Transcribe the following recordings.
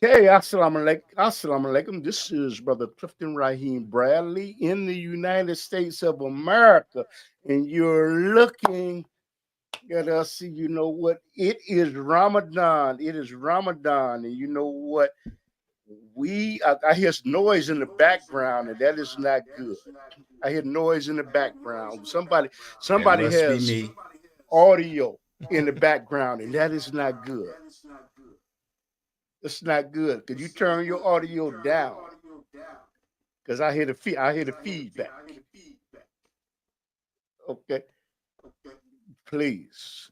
Hey, assalamu alaikum. This is Brother Clifton Raheem Bradley in the United States of America. And you're looking at us. You know what? It is Ramadan. It is Ramadan. And you know what? I hear noise in the background, and that is not good. I hear noise in the background. That Somebody must be has me. audio in the background, and that is not good. It's not good. Could you turn your audio down? Because I hear the feedback. Okay, please.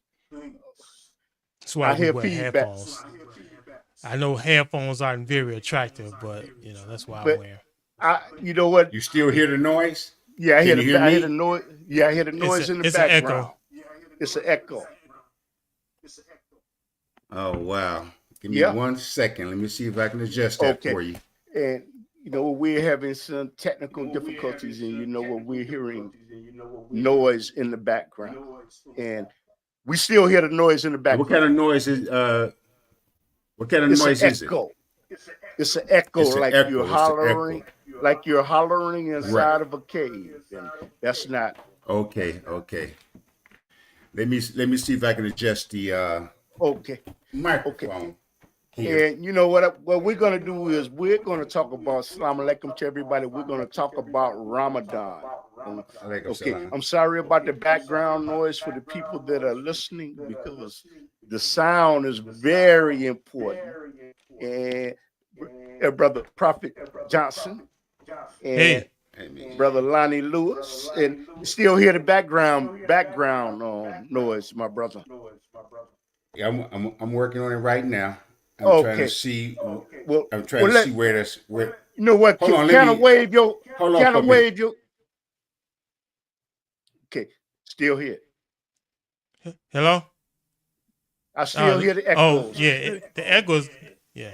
That's why I we hear wear feedback. headphones. I know headphones aren't very attractive, but that's why I But wear 'em. you know what? You still hear the noise? Yeah, Can you hear I hear the me? noise. Yeah, I hear the It's noise in the an echo. background. It's an echo. Oh wow. Give me Yeah. 1 second. Let me see if I can adjust that Okay. for you. And you know we're having some technical difficulties, and you know what we're hearing noise in the background, and we still hear the noise in the What kind background. of noise is what kind of It's an noise is it? echo. It's an echo, It's an like you're echo. It's the echo. hollering, Right. inside of a cave, and that's not Okay, okay. Let me see if I can adjust the okay. Okay. microphone here. And you know what we're gonna do is we're gonna talk about Assalamu alaikum to everybody. We're gonna talk about Ramadan. Alaikum Okay, salam. I'm sorry about the background noise for the people that are listening because the sound is very important. And brother Prophet Johnson and Hey, Amen. brother Lonnie Lewis, and still hear the background noise, my brother. Yeah, I'm working on it right now. I'm trying to Okay, see. well, I'm trying well, to see where that's where. you know what? Hold on. Let Kind of me wave your, hold on kind for a of minute. wave your. Okay, still here. hello. I still hear the echoes. Yeah, the echoes. Yeah,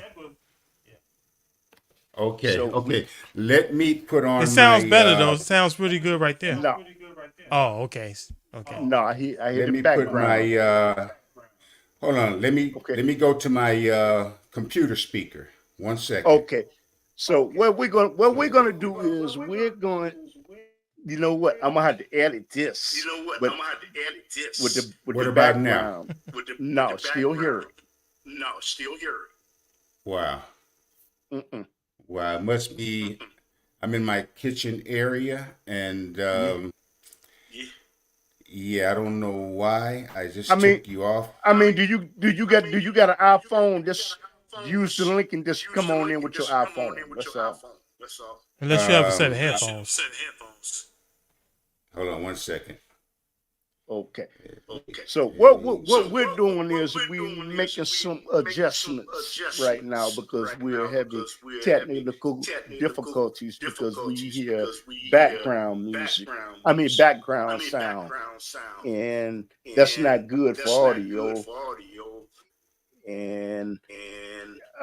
Okay, So we okay. Let me put it on sounds my. better though. It sounds pretty good right there. no, Oh, okay, okay. no, I hear Let the me put background. my. Hold on. Okay, Let me go to my computer speaker. 1 second. okay. So what we're gonna do is we're going. You know what? I'm gonna have to edit this, but with What the about now? background. No, still hear it. Wow. Mm-mm. Wow. It must be. I'm in my kitchen area, and Yeah. yeah, I don't know why. I I just mean, took you off. do you got an iPhone? Just use the link and just come on in with your iPhone. That's all. Unless you have a set of headphones. Hold on 1 second. Okay. So Let me. what we're doing is we making some adjustments right now because we're having technical difficulties because we hear background music. I mean background sound, and that's not good for audio. And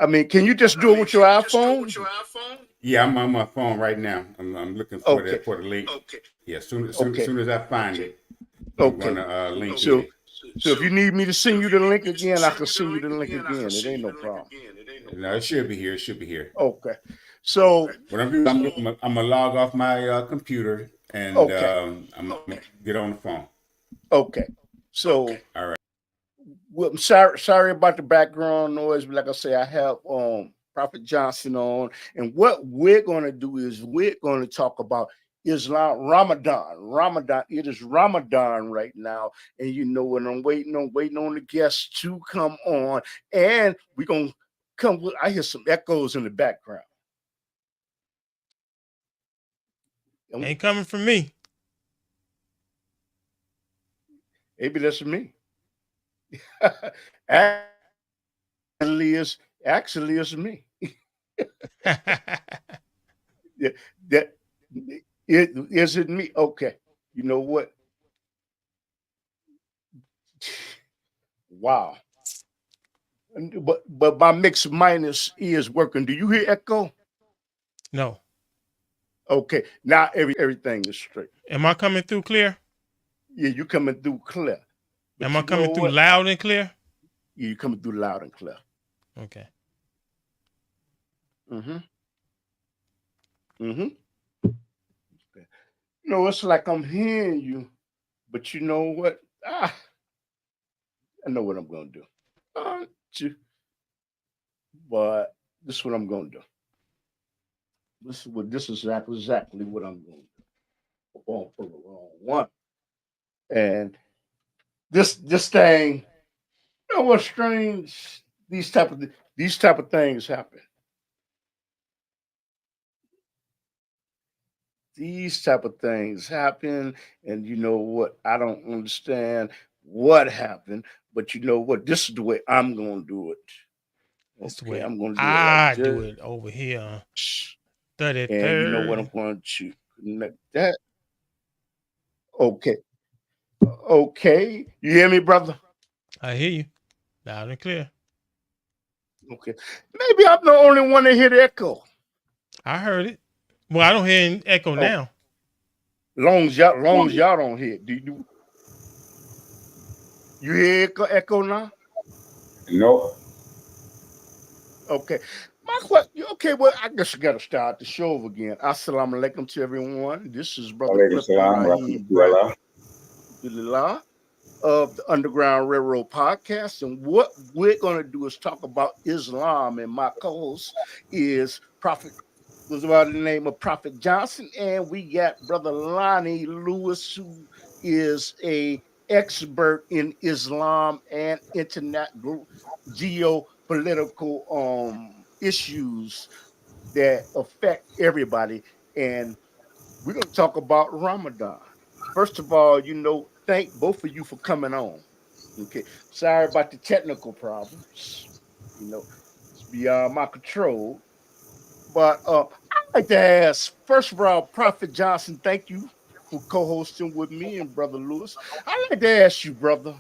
I mean, can you just do it with your iPhone? Yeah, I'm on my phone right now. I'm looking for Okay. that for the link. Yeah, Okay. soon as I find it, I'm Okay. gonna link So it. so if you need me to send you the link again, I can send you the link again. It ain't no problem. No, it should be here. It should be here. Okay. So What I'm gonna log off my computer and okay. I'm gonna get on the phone. Okay. So All right. well, I'm sorry about the background noise, but like I say, I have Prophet Johnson on, and what we're gonna do is we're gonna talk about Islam Ramadan. Ramadan. It is Ramadan right now, and you know what I'm waiting on the guests to come on, and we're gonna come with I hear some echoes in the background. And Ain't coming from me. maybe that's me. Actually it's me. Yeah, that it is it me. Okay. You know what? Wow. But my mix minus is working. Do you hear echo? No. Okay. Now everything is straight. Am I coming through clear? Yeah, you coming through clear. But Am I you know coming through what? loud and clear? You coming through loud and clear. Okay. Mm-hmm. Mm-hmm. It's like I'm hearing you, but you know what? I know what I'm gonna do. Uh, but this is what I'm gonna do. This is exactly what I'm gonna do. I'm gonna pull the wrong one. And this thing, what's strange? These type of these type of things happen. These type of things happen, and you know what? I don't understand what happened, but you know what? This is the way I'm gonna do it. This the Okay, way I'm gonna do it like I do this, it over here. and you know what? I'm 33rd. going to connect that. Okay, okay. You hear me, brother? I hear you. Loud and clear. Okay. Maybe I'm the only one that hear the echo. I heard it. Well, I don't hear an echo Oh, now. long as y'all don't hear it. You hear echo now? Nope. Okay. My question. Okay, well, I guess I gotta start the show over again. Assalamu alaikum to everyone. This is Brother Alaikum Clifton salam, Raheem rahmatullah. Bradley of the Underground Railroad Podcast. And what we're gonna do is talk about Islam. And my co-host is Prophet was by the name of Prophet Johnson, and we got Brother Lonnie Lewis, who is a expert in Islam and internet geopolitical issues that affect everybody. And we're going to talk about Ramadan. First of all, thank both of you for coming on. Okay, sorry about the technical problems. It's beyond my control. But I'd like to ask, first of all, Prophet Johnson, thank you for co-hosting with me and Brother Lewis. I'd like to ask you, brother,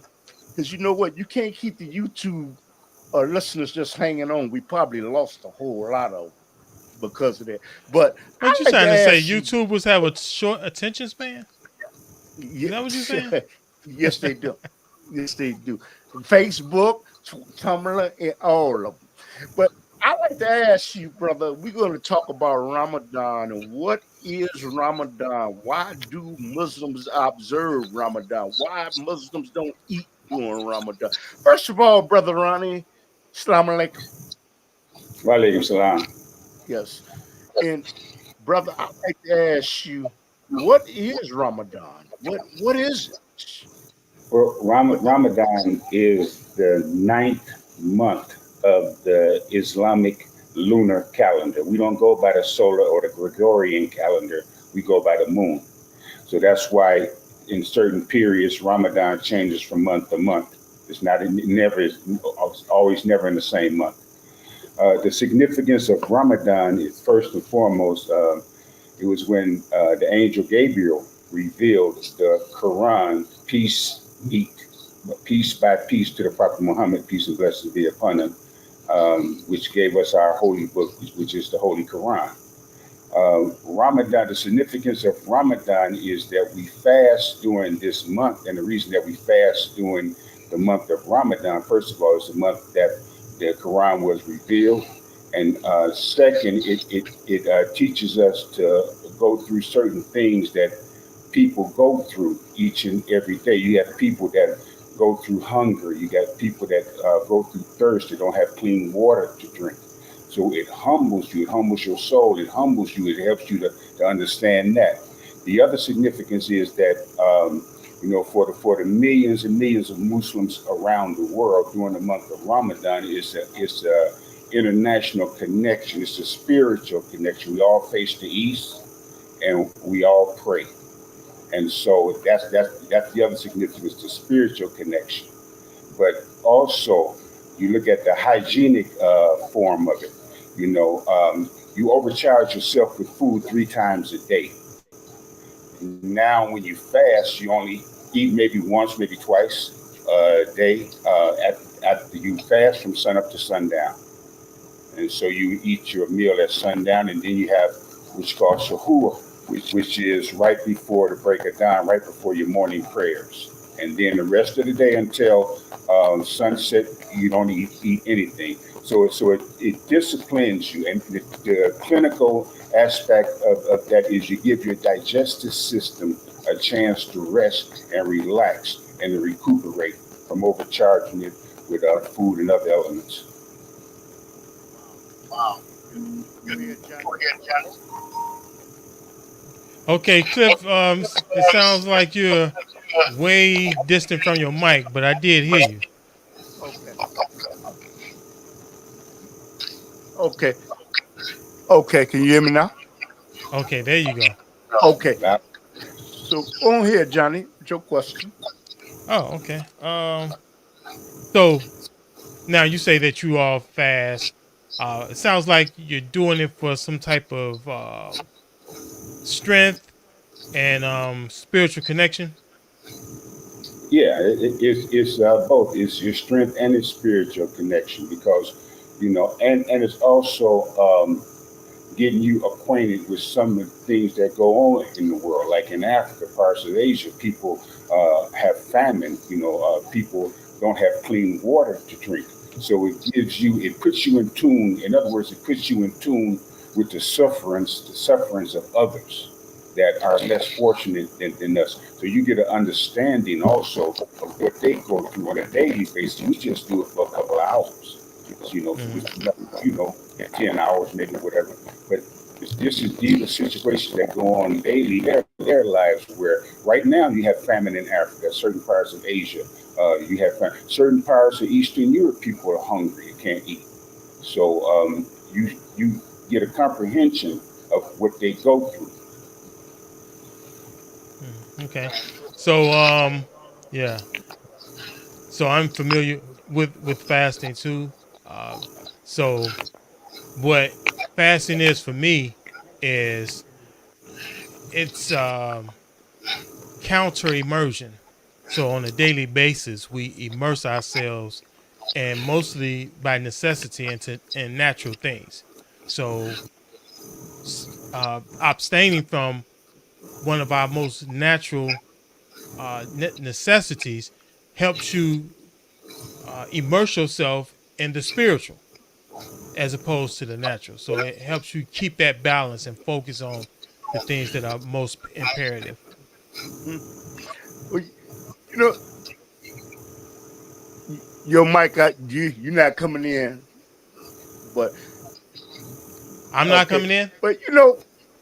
because you know what? You can't keep the YouTube listeners just hanging on. We probably lost a whole lot of them because of that. But What you I'd like to trying to say? ask you, YouTubers have a short attention span? Is that what you yes, saying? yes, they do. Yes, they do. Facebook, Tumblr, and all of them. But I like to ask you, brother, we're going to talk about Ramadan and what is Ramadan? Why do Muslims observe Ramadan? Why Muslims don't eat during Ramadan? First of all, brother Ronnie, Assalamu alaikum. Wa alaikum salam. Yes. And brother, I'd like to ask you, what is Ramadan? What is it? Well, What Ramadan is the ninth month of the Islamic lunar calendar. We don't go by the solar or the Gregorian calendar, we go by the moon. So that's why in certain periods, Ramadan changes from month to month. It's not, it never is always never in the same month. The significance of Ramadan is first and foremost, it was when the angel Gabriel revealed the Quran, piece by piece to the Prophet Muhammad, peace and blessings be upon him, which gave us our holy book, which is the Holy Quran. Ramadan, the significance of Ramadan is that we fast during this month, and the reason that we fast during the month of Ramadan, first of all, is the month that the Quran was revealed, and second, it teaches us to go through certain things that people go through each and every day. You have people that go through hunger. You got people that go through thirst. They don't have clean water to drink. So it humbles you. It humbles your soul. It humbles you. It helps you to understand that. The other significance is that for the millions and millions of Muslims around the world during the month of Ramadan, it's a international connection. It's a spiritual connection. We all face the east, and we all pray. And so that's the other significance, the spiritual connection. But also, you look at the hygienic form of it. You overcharge yourself with food 3 times a day. Now, when you fast, you only eat maybe once, maybe twice a day after you fast from sunup to sundown. And so you eat your meal at sundown, and then you have what's called shahur, which is right before the break of dawn, right before your morning prayers. And then the rest of the day until sunset, you don't eat anything. So it disciplines you. And the clinical aspect of that is you give your digestive system a chance to rest and relax and to recuperate from overcharging it with food and other elements. Wow. Go ahead, Johnny. Okay, Cliff. It sounds like you're way distant from your mic, but I did hear you. Okay. Okay. Okay. Can you hear me now? Okay, there you go. Okay. Now, So go on here, Johnny, with your question. Oh, okay. So now you say that you all fast. It sounds like you're doing it for some type of strength and spiritual connection. yeah, it's both. It's your strength and its spiritual connection because, and it's also getting you acquainted with some of the things that go on in the world. Like in Africa, parts of Asia, people have famine. People don't have clean water to drink. So it puts you in tune. In other words, it puts you in tune with the sufferings of others that are less fortunate than us. So you get an understanding also of what they go through on a daily basis. We just do it for a couple of hours, Mm. you know, 10 hours maybe, whatever. But these are situations that go on daily in their lives. Where right now you have famine in Africa, certain parts of Asia, you have certain parts of Eastern Europe. People are hungry and can't eat. So you get a comprehension of what they go through. Okay. So yeah. So I'm familiar with fasting too. Um, so what fasting is for me is it's counter immersion. So on a daily basis, we immerse ourselves, and mostly by necessity, into in natural things. So abstaining from one of our most natural necessities helps you immerse yourself in the spiritual as opposed to the natural. So it helps you keep that balance and focus on the things that are most imperative. Hmm. Well, you know, your mic, you're not coming in, but I'm not okay. coming in. But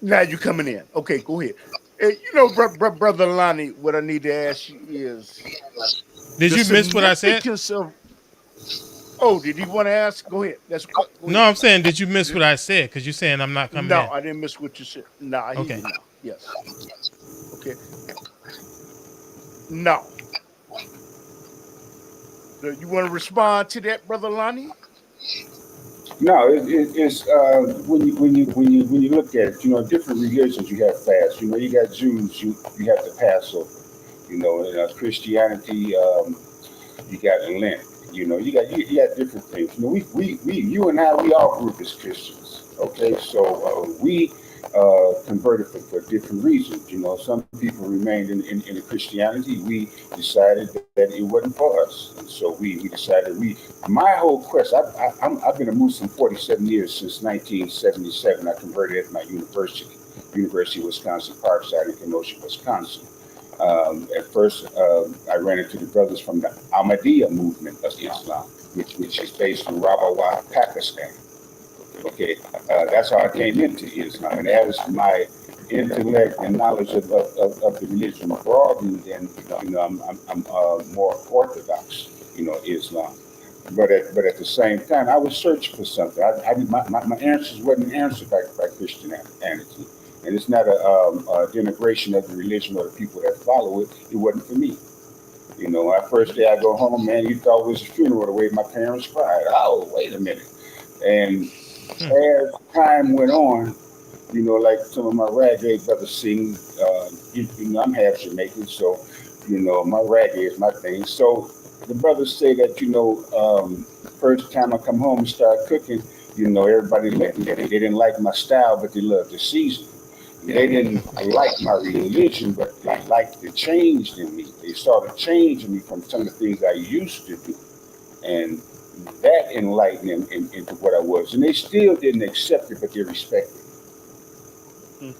now you're coming in. Okay, go ahead. Brother Lonnie, what I need to ask you is Did the you miss what I said? significance of. Oh, did you want to ask? Go ahead. Go No, ahead. I'm saying, did you miss what I said? Because you're saying I'm not coming No, in. I didn't miss what you said. No, I hear you Okay. now. Yes. Okay. No. So you want to respond to that, Brother Lonnie? No, it's when you look at it, different religions you have fast. You got Jews, you have the Passover. In Christianity, you got Lent. You got different things. You and I, we all group as Christians. Okay, so we converted for different reasons. Some people remained in the Christianity. We decided that it wasn't for us, and so we decided my whole quest. I've been a Muslim 47 years since 1977. I converted at my University of Wisconsin Parkside in Kenosha, Wisconsin. At first, I ran into the brothers from the Ahmadiyya movement of Islam, which is based in Rawalpindi, Pakistan. Okay, that's how I came into Islam, and as my intellect and knowledge of the religion broadened, and I'm more orthodox, Islam. But at the same time, I was searching for something. My answers wasn't answered by Christianity, and it's not a denigration of the religion or the people that follow it. It wasn't for me. Our first day I go home, man, you thought it was a funeral the way my parents cried. Oh, wait a minute. And Hmm. as time went on, like some of my reggae brothers sing, I'm half Jamaican, so, my reggae is my thing. So the brothers say that, first time I come home and start cooking, everybody they didn't like my style, but they loved the season. They didn't like my religion, but they liked the change in me. They started changing me from some of the things I used to do. And that enlightened them into what I was. And they still didn't accept it, but they respected it. Mm.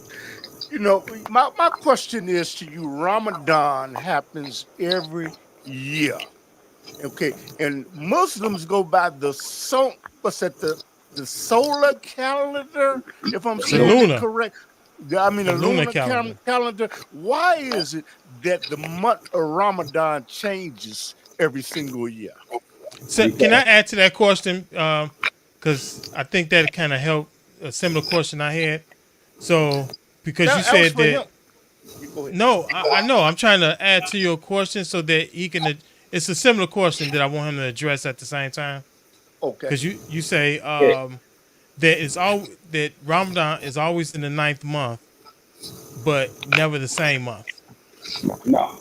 You know, my question is to you: Ramadan happens every year, okay? And Muslims go by what's that, the solar calendar, if I'm The saying it lunar, correct. I mean, the the lunar lunar calendar. calendar. Why is it that the month of Ramadan changes every single year? So can I Because add to that question? Because I think that kind of helped a similar question I had. So because you That was said for that, him. You go ahead. no, I know I'm trying to add to your question so that he can. It's a similar question that I want him to address at the same time. Okay. Because you say yeah, that Ramadan is always in the ninth month, but never the same month. no.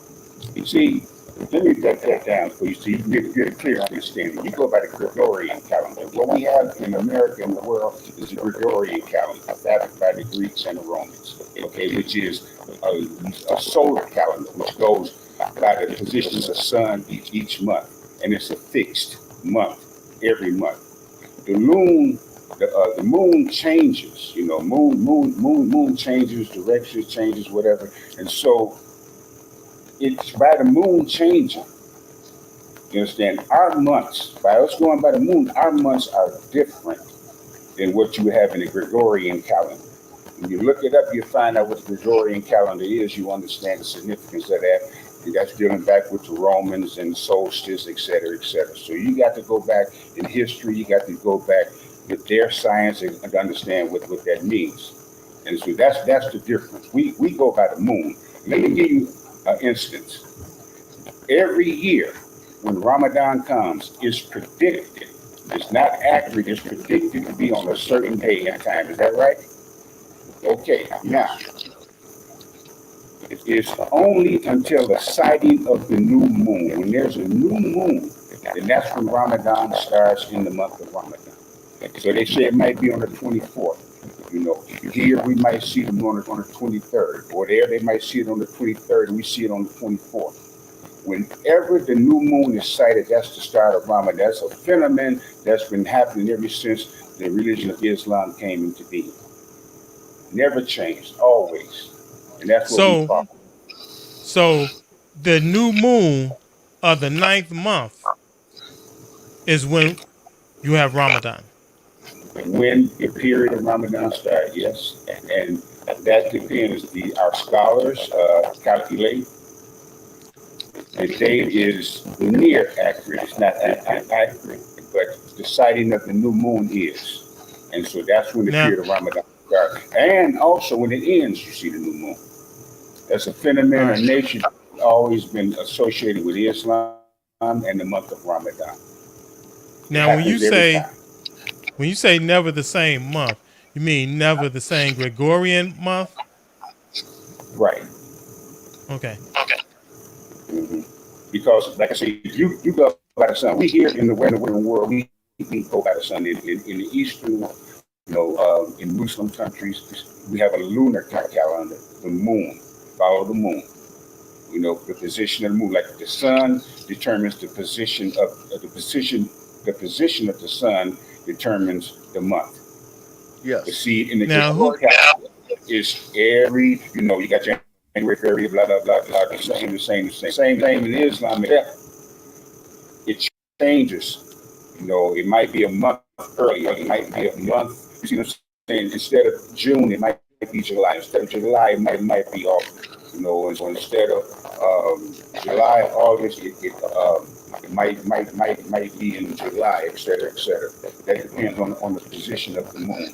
You see, let me break that down for you so you can get a clear understanding. You go by the Gregorian calendar. What we have in America and the world is the Gregorian calendar, established by the Greeks and the Romans, okay, which is a solar calendar, which goes by the position of the sun each month, and it's a fixed month every month. The moon, the moon changes, moon changes, directions changes, whatever, and so it's by the moon changing. You understand? Our months, by us going by the moon, our months are different than what you have in the Gregorian calendar. When you look it up, you find out what the Gregorian calendar is. You understand the significance of that. And that's dealing back with the Romans and solstice, et cetera, et cetera. So you got to go back in history. You got to go back with their science and understand what that means. And so that's the difference. We go by the moon. Let me give you an instance. Every year, when Ramadan comes, it's predicted. It's not accurate. It's predicted to be on a certain day and time. Is that right? Okay. Now, it's only until the sighting of the new moon. When there's a new moon, then that's when Ramadan starts in the month of Ramadan. So they say it might be on the 24th. Here we might see the moon on the 23rd, or there they might see it on the 23rd, and we see it on the 24th. Whenever the new moon is sighted, that's the start of Ramadan. That's a phenomenon that's been happening ever since the religion of Islam came into being. Never changed, always. And that's what we So follow. so the new moon of the ninth month is when you have Ramadan. When the period of Ramadan starts, yes. And that depends. Our scholars calculate the date is near accurate. It's not accurate, but the sighting of the new moon is. And so that's when the Now, period of Ramadan starts. And also when it ends, you see the new moon. That's a all phenomenon of right. nature that's always been associated with Islam and the month of Ramadan. It Now, happens every time. when you say never the same month, you mean never the same Gregorian month? Right. Okay. hmm Because, like I say, you go by the sun. We here in the Western world, we go by the sun. In the Eastern, in Muslim countries, we have a lunar calendar, the moon, follow the moon. The position of the moon, like the sun determines the position of the sun determines the month. But Yes. see, in the Now, who? Gregorian calendar, it's you got January, February, blah, blah, blah, blah, the same in Islam. It changes. It might be a month earlier. It might be a month. You see what I'm saying? Instead of June, it might be July. Instead of July, it might be August. And so instead of July, August, it might be in July, et cetera, et cetera. That depends on the position of the moon.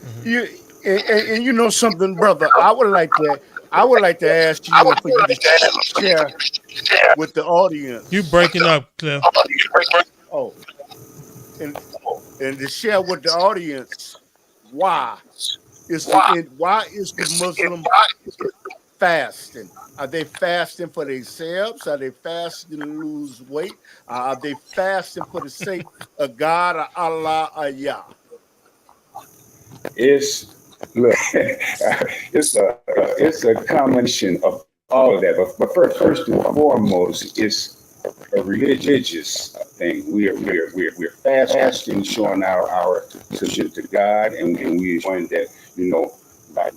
Mhm. You and you know something, brother. I would like to ask you for you to share with the You audience. breaking up, Cliff? Oh, and and to share with the audience why why is the Muslim fasting? Are they fasting for themselves? Are they fasting to lose weight? Are they fasting for the sake of God or Allah or Yah? It's Look, it's a combination of all of that. But first and foremost, it's a religious thing. We're fasting, showing our submission to God, and we're showing that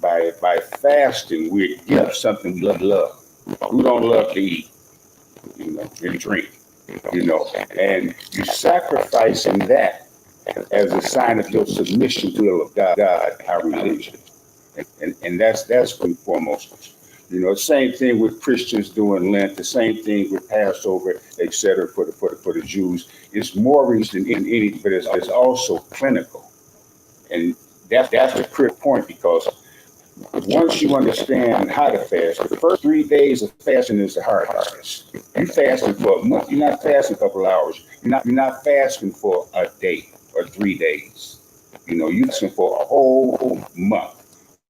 by fasting we give something we love. Who don't love to eat, and drink, and you sacrificing that as a sign of your submission to the will of God, our religion. And that's foremost. Same thing with Christians doing Lent, the same thing with Passover, etc. For the Jews. It's more reason than any, but it's also clinical, and that's the critical point because once you understand how to fast, the first 3 days of fasting is the hardest. You fasting for a month. You're not fasting a couple of hours. You're not fasting for a day or 3 days. You're fasting for a whole month.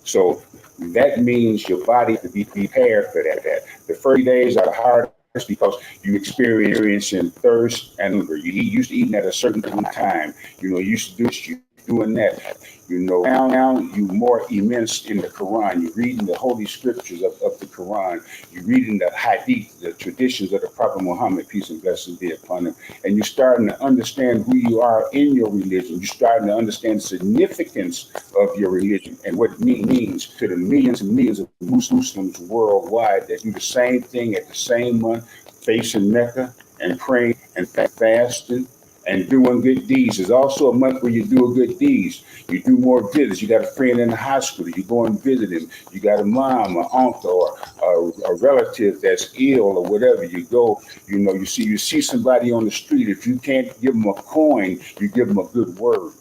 So that means your body to be prepared for that. The first 3 days are the hardest because you experiencing thirst and hunger. You used to eating at a certain time. You used to do you doing that. Now you more immersed in the Quran. You're reading the holy scriptures of the Quran. You're reading the hadith, the traditions of the Prophet Muhammad, peace and blessings be upon him. And you're starting to understand who you are in your religion. You're starting to understand the significance of your religion and what it means to the millions and millions of Muslims worldwide that do the same thing at the same month, facing Mecca and praying and fasting and doing good deeds. There's also a month where you do a good deeds. You do more visits. You got a friend in the hospital. You go and visit him. You got a mom, an uncle, or a relative that's ill or whatever. You go. You see somebody on the street. If you can't give them a coin, you give them a good word,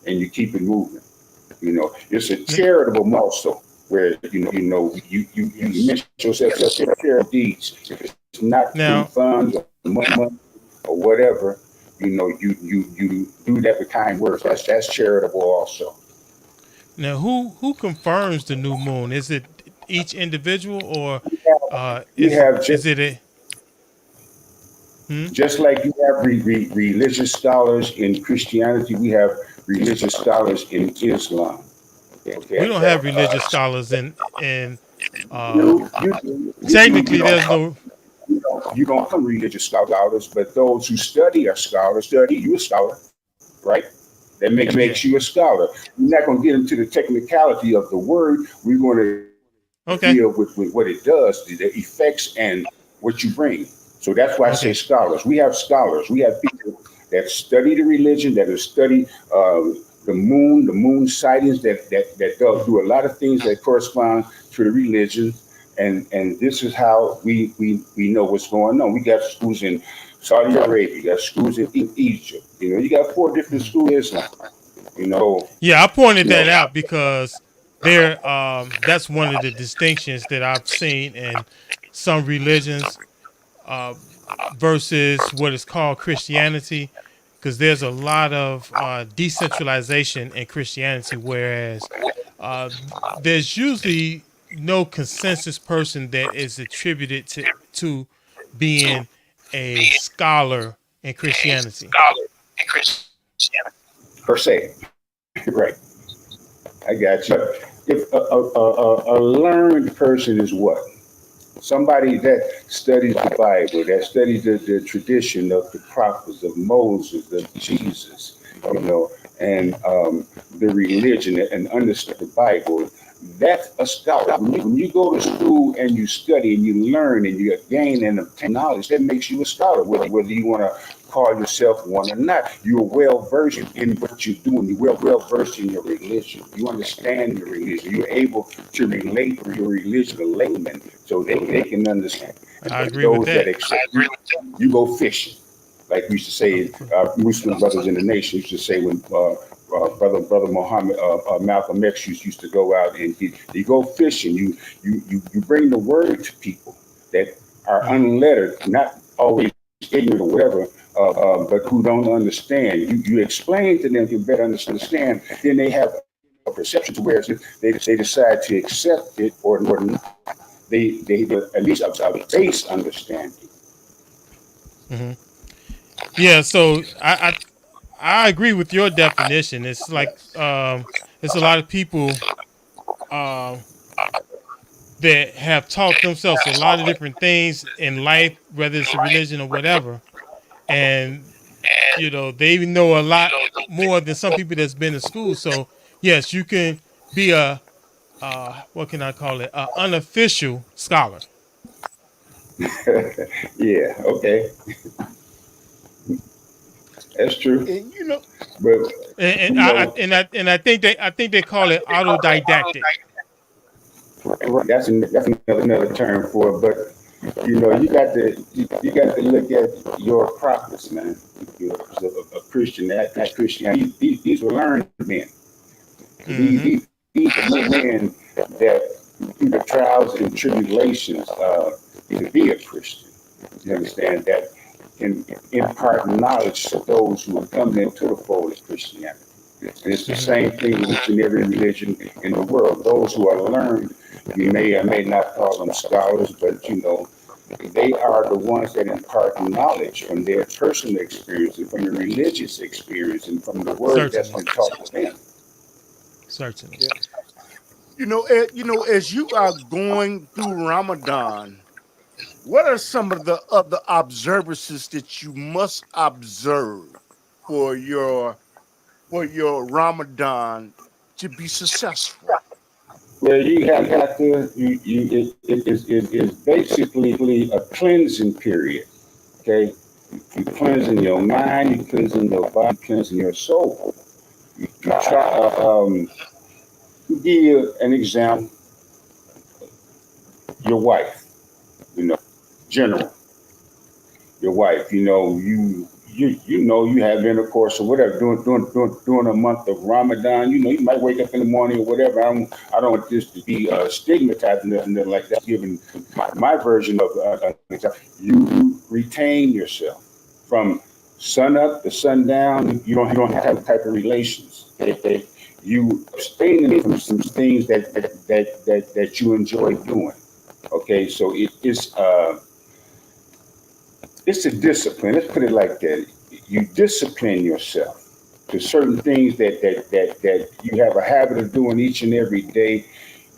and you keep it moving. It's a charitable also where you mention yourself as charitable deeds. It's not through Now, funds or money or whatever. You do that with kind words. That's charitable also. now, who confirms the new moon? Is it each individual, or We have is it a? Hmm? just like you have religious scholars in Christianity, we have religious scholars in Islam. We Okay, don't have religious scholars in. Uh, you technically, don't there's come no. you don't come religious scholars, but those who study are scholars. Study you a scholar, right? That Yeah. makes you a scholar. We're not going to get into the technicality of the word. We're going to deal Okay. with what it does, the effects, and what you bring. So that's why I say Okay. scholars. We have scholars. We have people that study the religion, that have studied the moon sightings, that do a lot of things that correspond to the religion. And this is how we know what's going on. We got schools in Saudi Arabia, you got schools in Egypt. You got four different Mhm. schools in Islam. Yeah, I You pointed know, that out because there. That's one of the distinctions that I've seen in some religions uh, versus what is called Christianity, because there's a lot of decentralization in Christianity, whereas uh, there's usually no consensus person that is attributed to being a scholar in Christianity. per se, right? I got you. If a learned person is what? Somebody that studies the Bible, that studies the tradition of the prophets, of Moses, of Jesus, and the religion and understand the Bible. That's a scholar. When you go to school and you study and you learn and you gain and obtain knowledge, that makes you a scholar. Whether you want to call yourself one or not, you're well versed in what you're doing. You're well versed in your religion. You understand your religion. You're able to relate your religion to laymen so they can understand. I But agree with those that that. accept you go fishing. Like we used to say, Muslim brothers in the nation used to say when brother Muhammad Malcolm X used to go out and he go fishing. You bring the word to people that are Mhm. unlettered, not always ignorant or whatever, but who don't understand. You explain to them to better understand. Then they have a perception to where they decide to accept it or not. They at least a base understanding. Mhm. Yeah, so I agree with your definition. It's like it's a lot of people uh, that have taught themselves a lot of different things in life, whether it's a religion or whatever, and they even know a lot more than some people that's been to school. So yes, you can be a what can I call it? A unofficial scholar. Yeah, okay, that's true. And you know, But And, and you I know, and I think they call it autodidactic. that's another term for it. But you got to look at your prophets, man. You're a Christian, that Christian. These were learned men. Mm-hmm. These are men that through the trials and tribulations to be a Christian. You understand that can impart knowledge to those who are coming into the fold of Christianity. And it's the Mm-hmm. same thing with in every religion in the world. Those who are learned, you may or may not call them scholars, but they are the ones that impart knowledge from their personal experience and from the religious experience and from the word that's Certainly, been taught to them. certainly. yeah. As you are going through Ramadan, what are some of the other observances that you must observe for your Ramadan to be successful? Well, you have to, it's basically a cleansing period, okay? You cleansing your mind, you cleansing your body, cleansing your soul. You try, to give you an example, your wife, you know, general, your wife, you have intercourse or whatever during a month of Ramadan. You might wake up in the morning or whatever. I don't want this to be stigmatized and nothing like that. Given my version of you retain yourself from sun up to sundown. You don't have that type of relations. You abstain from some things that you enjoy doing. Okay, so it's a discipline. Let's put it like that. You discipline yourself to certain things that you have a habit of doing each and every day.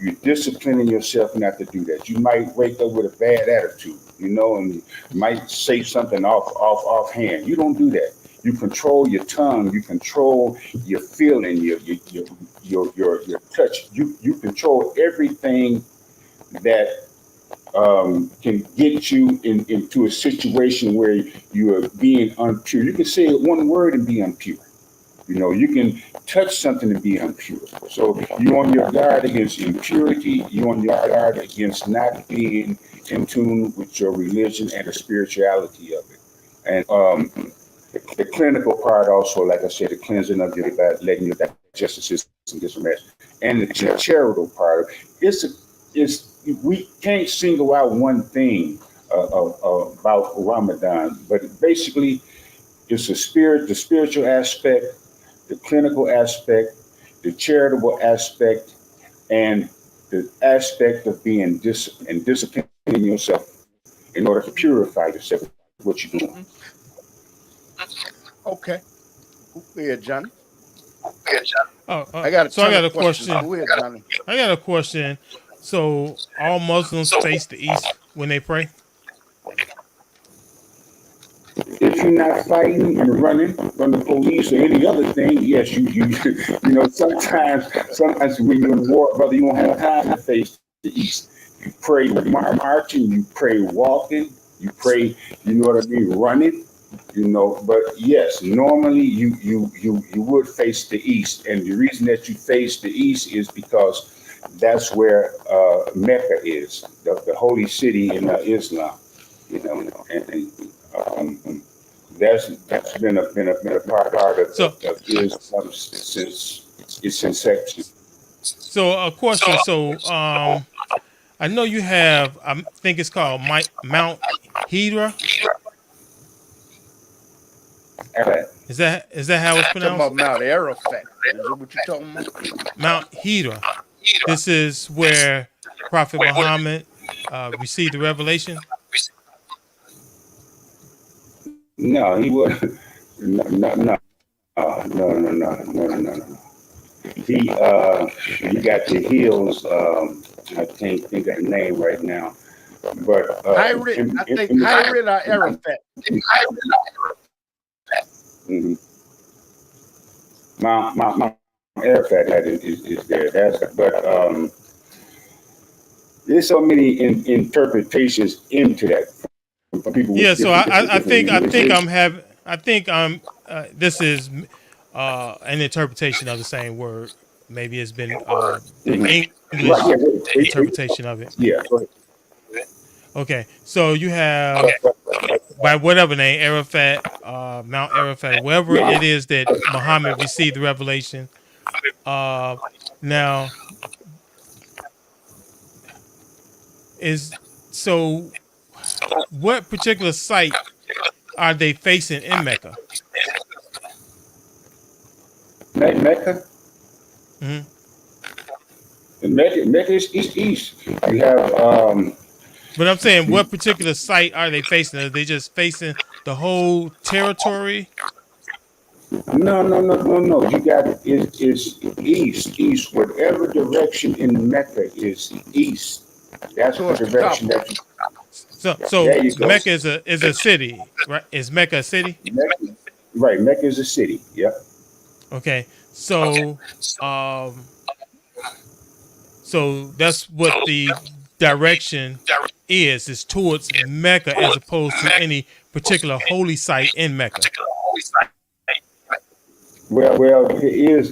You're disciplining yourself not to do that. You might wake up with a bad attitude, and you might say something offhand. You don't do that. You control your tongue. You control your feeling, your touch. You control everything that can get you into a situation where you are being unpure. You can say one word and be impure. You can touch something and be impure. So you're on your guard against impurity. You're on your guard against not being in tune with your religion and the spirituality of it. And the clinical part also, like I said, the cleansing of your body, letting your digestive system get some rest, and the charitable part of it. We can't single out one thing about Ramadan, but basically it's the spiritual aspect, the clinical aspect, the charitable aspect, and the aspect of being and disciplining yourself in order to purify yourself. What you're doing. Mhm. Okay. Go ahead, Johnny. I got a So I ton got of a questions. question. Go ahead, Johnny. I got a question. So all Muslims face the east when they pray. If you're not fighting and running from the police or any other thing, yes, sometimes when you're in war, brother, you don't have time to face the east. You pray marching, you pray walking, you pray, you know what I mean, running. But yes, normally you would face the east, and the reason that you face the east is because that's where Mecca is, the holy city in Islam. And that's been a part So of Islam since its inception. a question. So I know you have. I think it's called Mount Hira. Right. Is that how it's Talking pronounced? about Mount Arafat. Is it what you're talking about? Mount Hira. This is where Prophet Muhammad received the revelation. No, he was no. No. He you got the hills. I can't think of the name right now, but Hyrit, I think Hyrit or Arafat. mhm. Mount Arafat is there. But there's so many interpretations into that from people Yeah, with so I think this is an interpretation of the same word. Maybe it's been the Right, English interpretation of it. yeah, go ahead. Okay, so you have by whatever name, Arafat, Mount Arafat, wherever Yeah. it is that Muhammad received the revelation. Uh, now is so what particular site are they facing in Mecca? Mecca. Hmm. Mecca is east. You have But I'm saying, what particular site are they facing? Are they just facing the whole territory? no. You got it's east. Whatever direction in Mecca is east. That's the Towards the direction Kaaba. that you. So There you go. Mecca is a city, right? Is Mecca a city? Mecca, right, Mecca is a city. Yep. Okay, um, so that's what the direction is towards Mecca as opposed to any particular holy site in Mecca. Well, it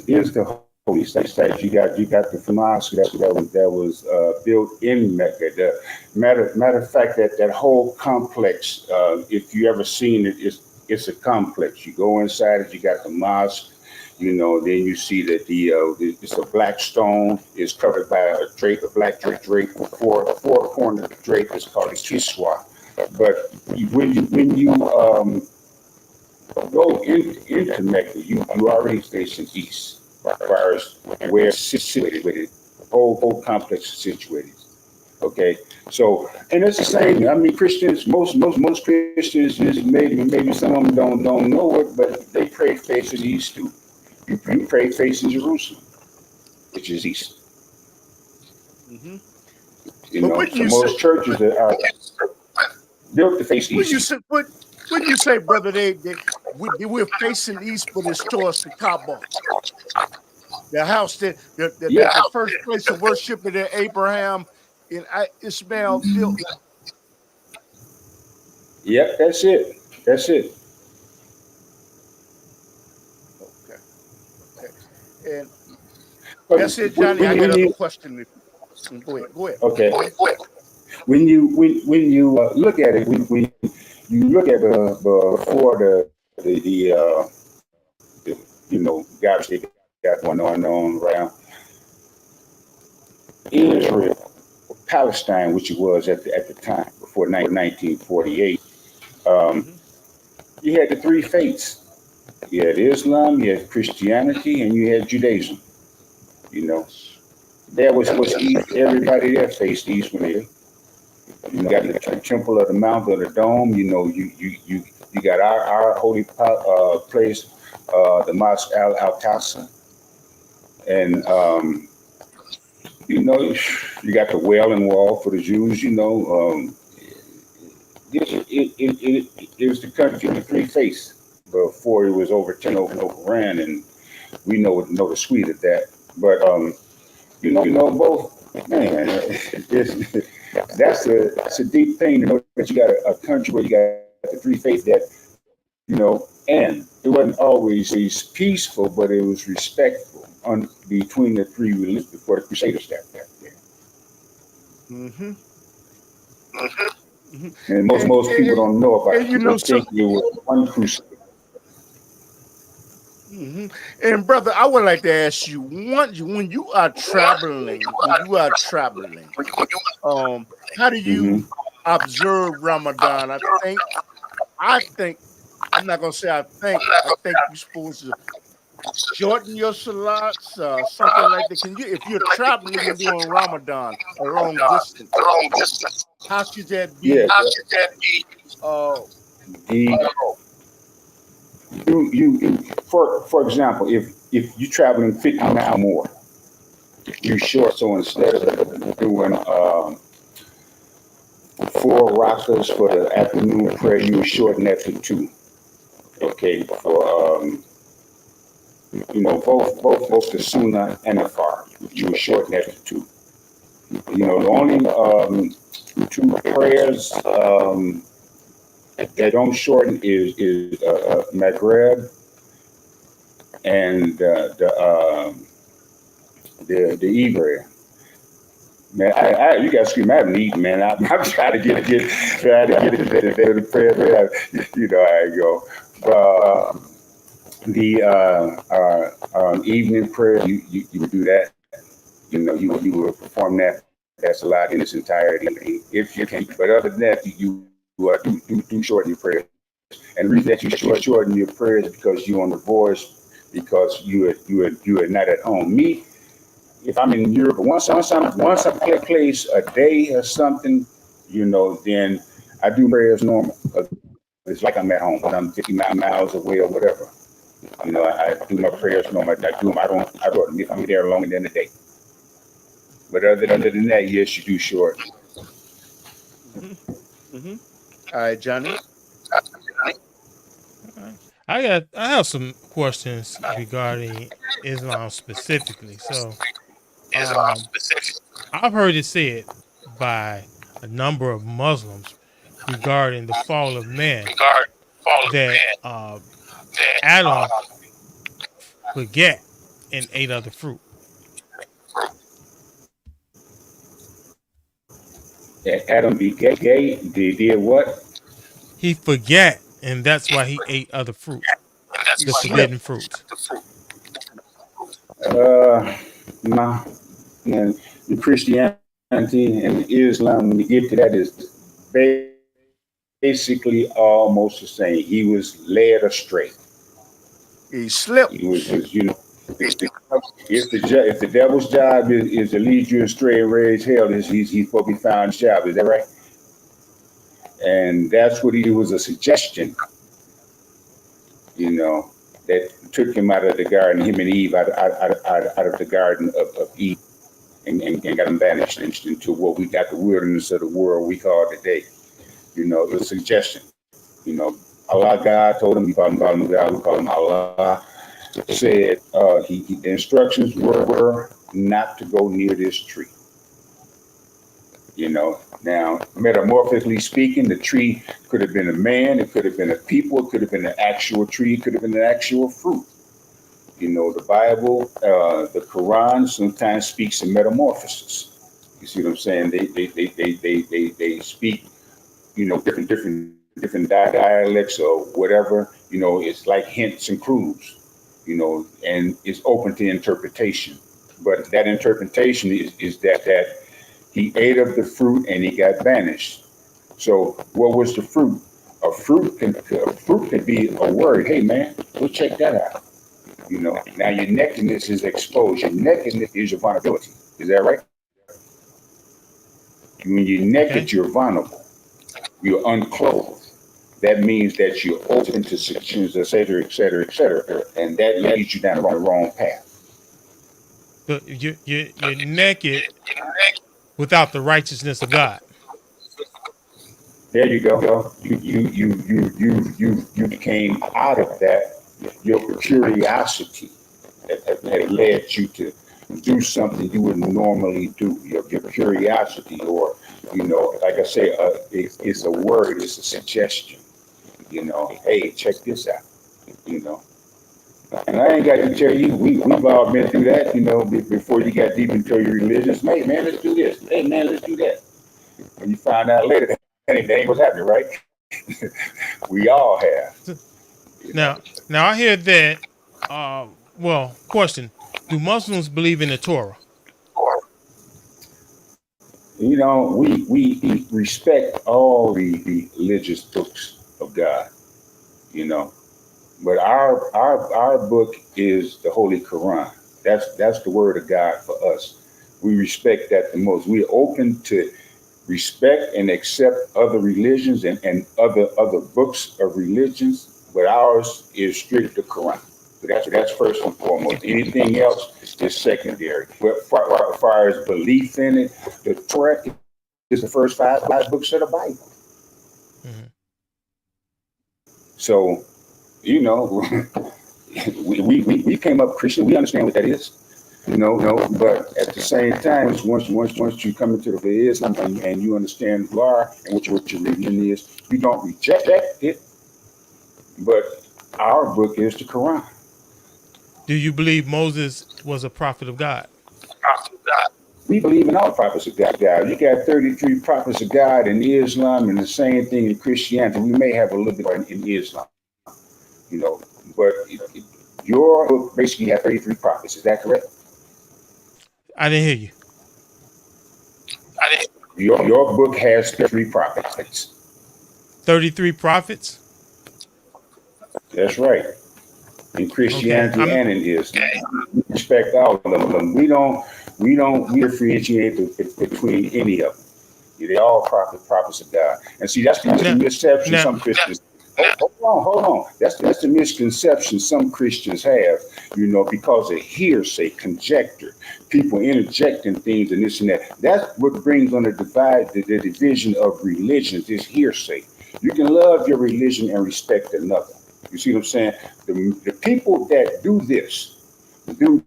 is the holy site. You got the mosque that was built in Mecca. The matter of fact that whole complex, if you ever seen it, it's a complex. You go inside it, you got the mosque. Then you see that it's a black stone. It's covered by a drape, a black drape, four corner drape. It's called a kiswa. But when you go into Mecca, you already facing east, as far as where it's situated, where the whole complex is situated. Okay, so and it's the same. I mean, Christians, most Christians, maybe some of them don't know it, but they pray facing east too. You pray facing Jerusalem, which is east. Hmm. But what So you say? most churches are built to face What you east. say? What you say, brother? We're facing east, but it's towards the Kaaba, the house that Yeah, the first place of worship that Abraham and Ishmael built. yep, that's it. That's it. Okay, okay, and But that's it, when, Johnny. I when, got when a you question. Go ahead. Go ahead. okay, when you look at it, when you look at before the garbage they got going on around Israel, Palestine, which it was at the time before 1948. Um, Hmm. you had the three faiths. You had Islam, you had Christianity, and you had Judaism. You know, Yes. there was east. Everybody there faced east when they. Got the temple of the Mount of the Dome. You got our holy place, the Mosque Al Aqsa, and you know you got the Wailing Wall for the Jews. It was the country of the three faiths before it was overran, and we know the sweet of that. But both man, that's a deep thing to know that you got a country where you got the three faiths that and it wasn't always peaceful, but it was respectful between the three religions before the Crusaders got there. Hmm. Hmm. And most And, most people and, don't know about and it. you They know, so think it was one crusade. hmm. And brother, I would like to ask you, when you are traveling, how do you Hmm. observe Ramadan? I think I'm not gonna say I think you're supposed to shorten your salats, something like that. Can you, if you're traveling during Ramadan a long distance, how should that Yeah, be? Uh, the for example, if you're traveling 50 miles more, you're short. So instead of doing 4 rakas for the afternoon prayer, you would shorten that to 2. Okay, for both the sunnah and the far, you would shorten that to 2. The only 2 prayers that don't shorten is Maghrib and the Eber. Man, you got to scream. I haven't eaten, man. I'm trying to get into the prayer. How I go. The evening prayer, you would do that. You would perform that. That's a lot in its entirety, if you can. But other than that, you do shorten your prayers. And the reason that you shorten your prayers is because you're on the voice, because you are not at home. Me, if I'm in Europe, once I play a place a day or something, then I do prayers normal. It's like I'm at home, but I'm 50 miles away or whatever. I do my prayers normal. I do them. I don't. If I'm there longer than a day. But other than that, yes, you do short. Hmm. Hmm. All right, Johnny. I have some questions regarding Islam specifically. So, um, I've heard it said by a number of Muslims regarding the fall of man that Adam forget and ate of the fruit. That Adam be gay, did what? He forget, and that's why he ate other fruit, He the slept. forbidden fruit. Uh, nah. And the Christianity and Islam, when you get to that, is basically almost the same. He was led astray. He slept. He was. If the devil's job is to lead you astray and raise hell, he's supposed to be found his job. Is that right? And that's what he was a suggestion, that took him out of the garden, him and Eve out of the garden of Eve, and got him banished into what we got the wilderness of the world we call today. It was a suggestion. Allah, God told him, we call him God, we call him Allah, said the instructions were not to go near this tree. Now, metamorphically speaking, the tree could have been a man, it could have been a people, it could have been an actual tree, it could have been an actual fruit. The Bible, the Quran sometimes speaks in metamorphosis. You see what I'm saying? They speak, different dialects or whatever. It's like hints and clues. And it's open to interpretation. But that interpretation is that he ate of the fruit and he got banished. So what was the fruit? A fruit can be a word. Hey man, go check that out. Now your nakedness is exposed. Your nakedness is your vulnerability. Is that right? When you're Okay. naked, you're vulnerable. You're unclothed. That means that you're open to situations, et cetera, et cetera, et cetera. And that leads you down the wrong path. So you're naked without the righteousness of God. There you go. You came out of that. Your curiosity that led you to do something you wouldn't normally do. Your curiosity, or like I say, it's a word, it's a suggestion. Hey, check this out. You know, and I ain't got to tell you, we've all been through that. Before you got deep into your religion. Hey man, let's do this. Hey man, let's do that. And you find out later that ain't what's happening, right? We all have. You know. Now I hear that. Well, question: do Muslims believe in the Torah? We respect all the religious books of God. You know, but our book is the Holy Quran. That's the word of God for us. We respect that the most. We're open to respect and accept other religions and other books of religions, but ours is strict the Quran. So that's first and foremost. Anything else is secondary. But as far as belief in it, the Torah is the first five books of the Bible. Mhm. So, you know, we came up Christian. We understand what that is. But at the same time, once you come into the Islam and you understand who you are and what your religion is, you don't reject it. But our book is the Quran. Do you believe Moses was a prophet of God? We believe in all prophets of God. You got 33 prophets of God in Islam, and the same thing in Christianity. We may have a little bit in Islam, but your book basically has 33 prophets. Is that correct? I didn't hear you. Your book has 33 prophets. 33 prophets? That's right. In Okay. Christianity and in Islam, we respect all of them. We differentiate between any of them. They all prophets of God. And see, that's the misconception Now, some Christians. Hold on. That's the misconception some Christians have, because of hearsay, conjecture, people interjecting things and this and that. That's what brings on the division of religions, is hearsay. You can love your religion and respect another. You see what I'm saying? The people that do this to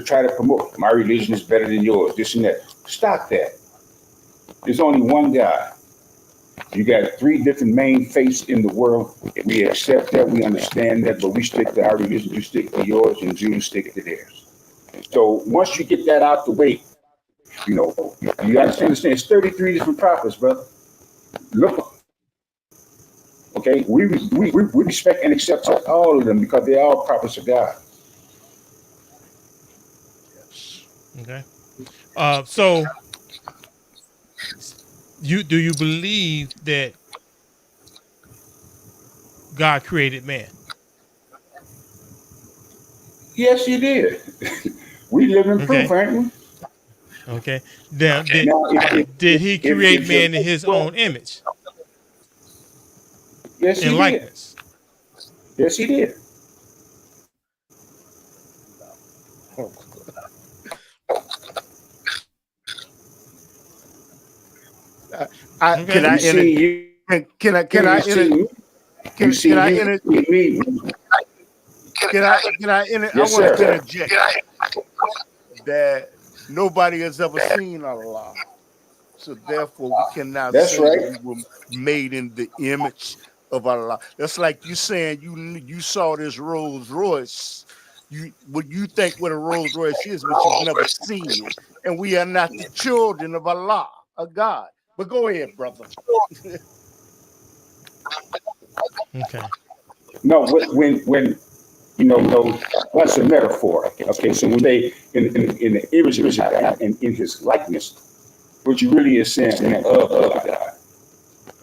try to promote my religion is better than yours, this and that. Stop that. There's only one God. You got three different main faiths in the world. We accept that, we understand that, but we stick to our religion, you stick to yours, and Jews stick to theirs. So once you get that out the way, you understand, it's 33 different prophets, brother. Look, okay, we respect and accept all of them because they're all prophets of God. okay. So do you believe that God created man? Yes, he did. We live in proof, Okay. ain't we? Okay. Now, Now, did he create if you man in his own image yes, he and did. likeness? Yes, he did. Okay. You see, Can I you enter? see, you see, Can I you enter? see me. Can I enter? I Yes, want to sir. interject that nobody has ever seen Allah. So therefore, we cannot That's say that right. we were made in the image of Allah. That's like you saying you saw this Rolls Royce. You think what a Rolls Royce is, but you've never seen it. And we are not the children of Allah, of God. But go ahead, brother. Okay. No, when that's a metaphor. Okay, so when they in the image of God and in His likeness, what you really is saying of God,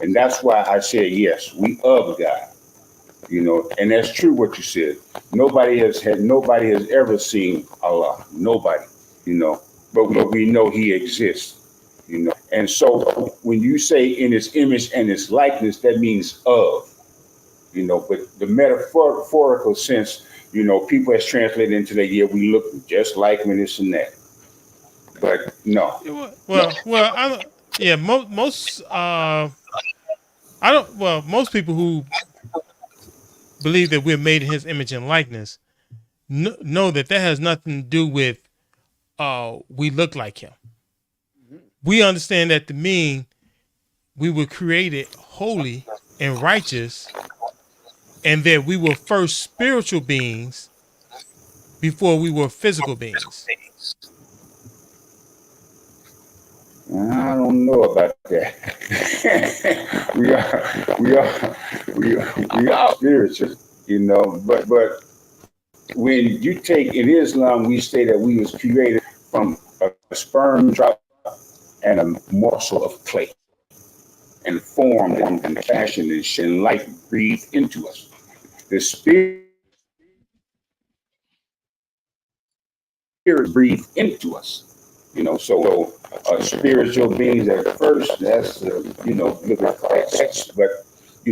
and that's why I said yes, we of God. And that's true what you said. Nobody has ever seen Allah. Nobody. But we know He exists. And so when you say in His image and His likeness, that means of. But the metaphorical sense, people has translated into that, yeah, we look just like him and this and that. But no. I don't. Yeah, most I don't. Well, most people who believe that we're made in His image and likeness know that has nothing to do with we look like Him. We understand that to mean we were created holy and righteous, and that we were first spiritual beings before we were physical beings. I don't know about that. we are spiritual, but when you take in Islam, we say that we was created from a sperm drop and a morsel of clay, and formed and fashioned and light breathed into us. The spirit breathed into us. So spiritual beings at first, that's look at Christ. But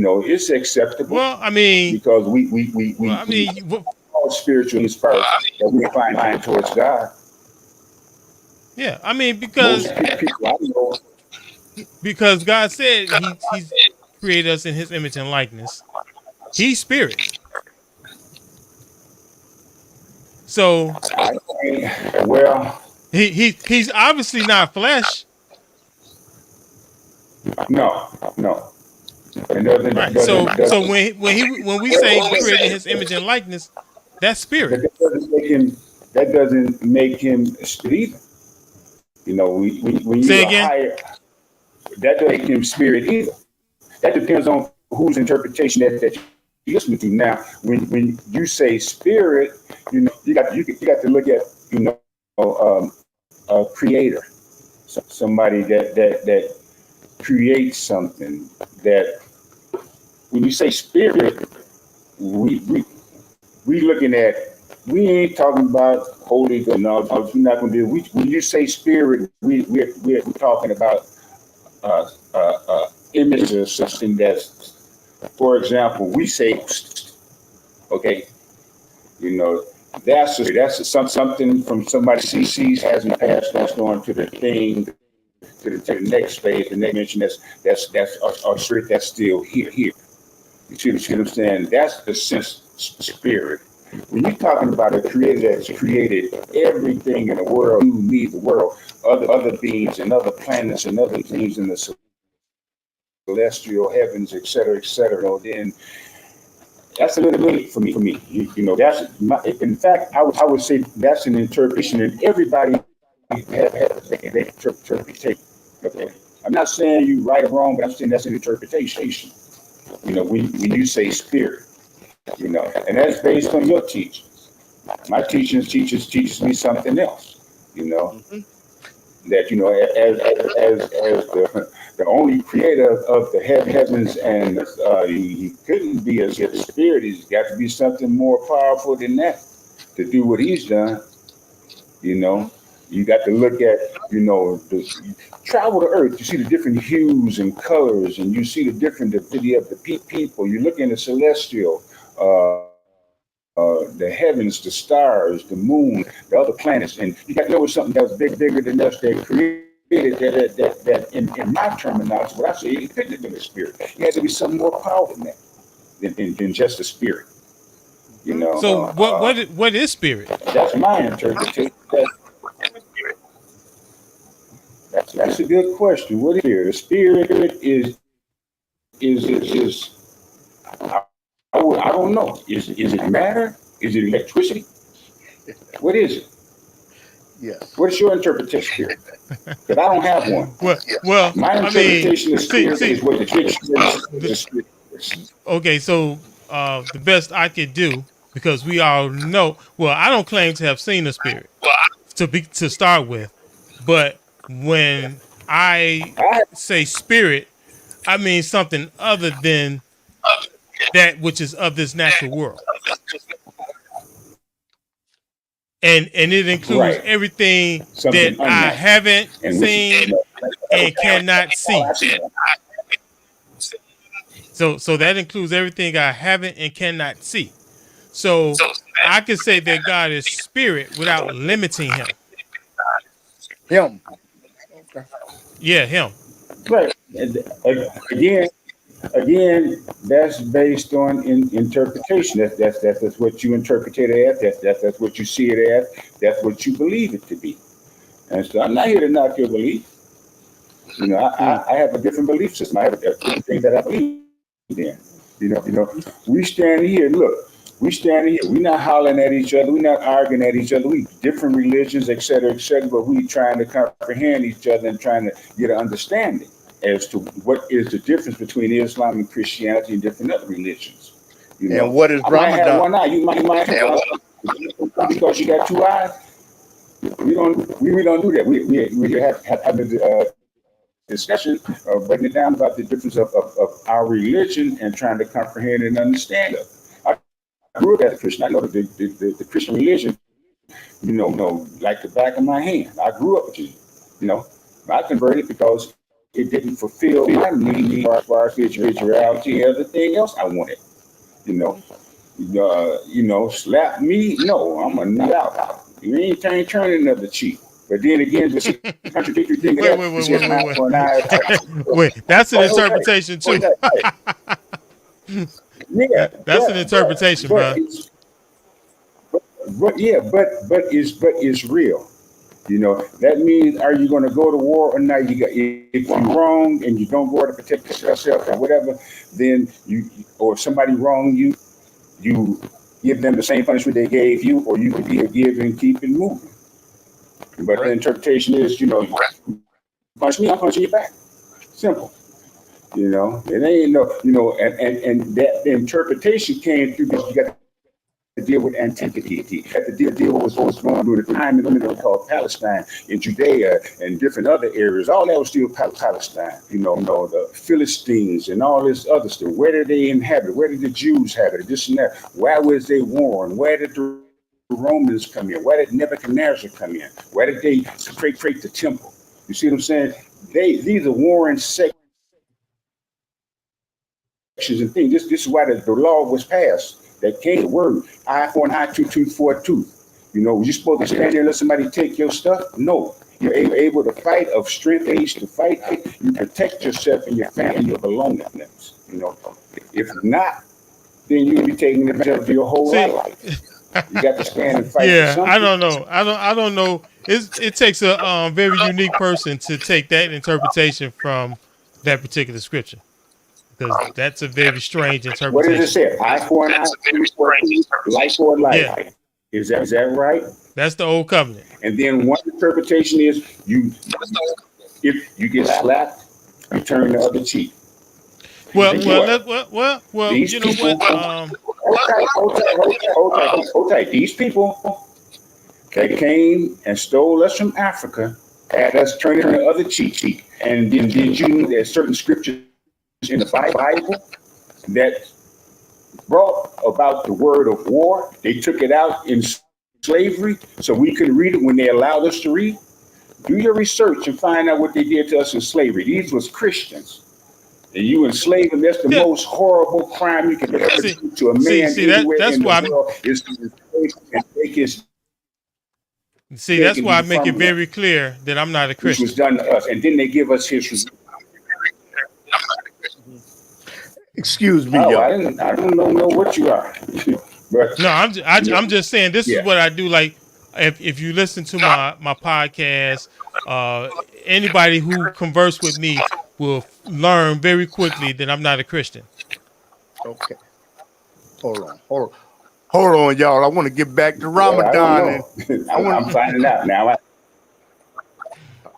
it's acceptable Well, I mean, because well, I we mean, all spiritual is first that we incline towards God. yeah, I mean, Most people I know, because God said he's created us in his image and likeness. He's spirit. So well, he's obviously not flesh. no, it doesn't, Right. doesn't, So doesn't, when we say created in his image and likeness, that's but spirit. that doesn't make him spirit either. When Say you are again. higher, that doesn't make him spirit either. That depends on whose interpretation that you listen to. Now, when you say spirit, you got to look at a creator, somebody that creates something. That when you say spirit, we we we looking at we ain't talking about holy ghost. No, we're not going to do. When you say spirit, we're talking about image of something that's, for example, we say, okay, you know, something from somebody sees hasn't passed on to the thing to the next phase, the next dimension. That's our spirit that's still here. You see what I'm saying? That's the sense spirit. When you're talking about a creator that's created everything in the world, you, me, the world, other beings and other planets and other things in the celestial heavens, et cetera, then that's a little bit for me. That's in fact, I would say that's an interpretation, and everybody has their interpretation. Okay, I'm not saying you right or wrong, but I'm saying that's an interpretation. When you say spirit, and that's based on your teachings. My teaches me something else. Mhm. That as the only creator of the heavens, and he couldn't be a spirit. He's got to be something more powerful than that to do what he's done. You Mhm. know, you got to look at you travel the earth. You see the different hues and colors, and you see the different diversity of the people. You look in the celestial. The heavens, the stars, the moon, the other planets, and you got to know it's something that was bigger than us that created that in my terminology, what I say, it couldn't have been a spirit. It had to be something more powerful than that, than just a spirit. Mhm. So what is spirit? That's my interpretation. That's a good question. What is spirit? A spirit I don't know. Is it matter? Is it electricity? What is it? Yes. What's your interpretation? Because I don't have one. Well, My I mean, interpretation of spirit is see, what the dictionary the, says spirit is. okay. So the best I could do, because we all know. Well, I don't claim to have seen a spirit to start with, but when I I say spirit, I mean something other than that which is of this natural world, and it includes right. everything Something that I unnatural. haven't And which seen and cannot see. So that includes everything I haven't and cannot see. So I can say that God is spirit without limiting him. Him. Okay. Yeah, him. right. And, again, that's based on interpretation. That's what you interpret it as. That's what you see it as. That's what you believe it to be. And so I'm not here to knock your belief. Hmm. I have a different belief system. I have a different thing that I believe in. We stand here. Look, we stand here. We're not hollering at each other. We're not arguing at each other. We different religions, et cetera, but we trying to comprehend each other and trying to get an understanding as to what is the difference between Islam and Christianity and different other religions. And what is I might have Ramadan? one eye. You might have because you got two eyes. We don't do that. We have a discussion of breaking it down about the difference of our religion and trying to comprehend and understand it. I grew up as a Christian. I know the Christian religion, like the back of my hand. I grew up with it. You know, I converted because it didn't fulfill my need as far as spirituality and everything else I wanted. You know, slap me? No, I'm gonna knock out. You ain't turning another cheek. But then again, the contradictory thing wait, that wait, it wait, says wait, eye wait, for an eye. wait. Wait, that's an Wait, hold tight. interpretation too. Wait, hey, yeah, That's an interpretation, but bro. it's yeah, but it's real. That means are you going to go to war or not? If you're wrong and you don't go out to protect yourself or whatever, then or if somebody wrong you give them the same punishment they gave you, or you could give and keep it moving. But the interpretation is, you punch me, I'm punching you back. Simple. It ain't no, and that interpretation came through because you got to deal with antiquity. You have to deal with what was going on during the time in the middle called Palestine and Judea and different other areas. All that was still Palestine. The Philistines and all this other stuff. Where did they inhabit? Where did the Jews habit? This and that. Why was they warring? Where did the Romans come in? Why did Nebuchadnezzar come in? Why did they create the temple? You see what I'm saying? These are warring sections and things. This is why the law was passed that came the word eye for an eye, tooth for a tooth. You're supposed to stand there and let somebody take your stuff? No. You're able to fight of strength age to fight. You protect yourself and your family, your belongings. If not, then you'll be taking advantage of your whole See, life. You got to stand and fight for yeah, I something. don't know. I don't know. It takes a very unique person to take that interpretation from that particular scripture, because that's a very strange What does it interpretation. say? Eye for an eye, tooth for a tooth, life for a Yeah, life. Is that right? that's the old covenant. And then one interpretation is if you get slapped, you turn the other cheek. Well, And well, what? These you know people, what? hold tight. These people that came and stole us from Africa had us turning the other cheek. And then did you know there's certain scriptures in the Bible that brought about the word of war? They took it out in slavery so we couldn't read it when they allowed us to read. Do your research and find out what they did to us in slavery. These was Christians. And you enslave them. That's the Yeah. most horrible crime you can ever See, do to a man that anywhere that's in the why. world is to enslave and take his See, that's dignity why I make from it him, very clear that I'm not a which was Christian. done to us. And then they give us history. Excuse me, Oh, y'all. I don't know what you are. But No, I'm just saying this is yeah. what I do. Like, if you listen to my podcast, uh, anybody who converse with me will learn very quickly that I'm not a Christian. Okay. Hold on, y'all. I want to get back to Well, I don't Ramadan, and know. I want I'm finding out now.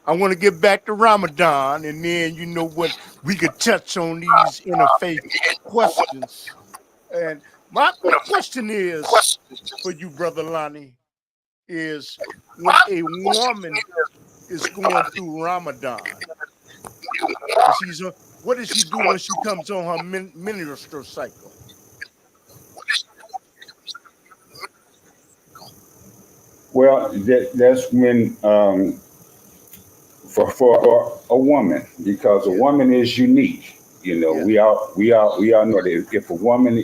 I want to get back to Ramadan, and then you know what, we could touch on these interfaith questions. And my question is for you, brother Lonnie, is when a woman is going through Ramadan, and what does she do when she comes on her menstrual cycle? Well, that's when for a woman, because a Yeah. woman is unique. Yeah. We all know that if a woman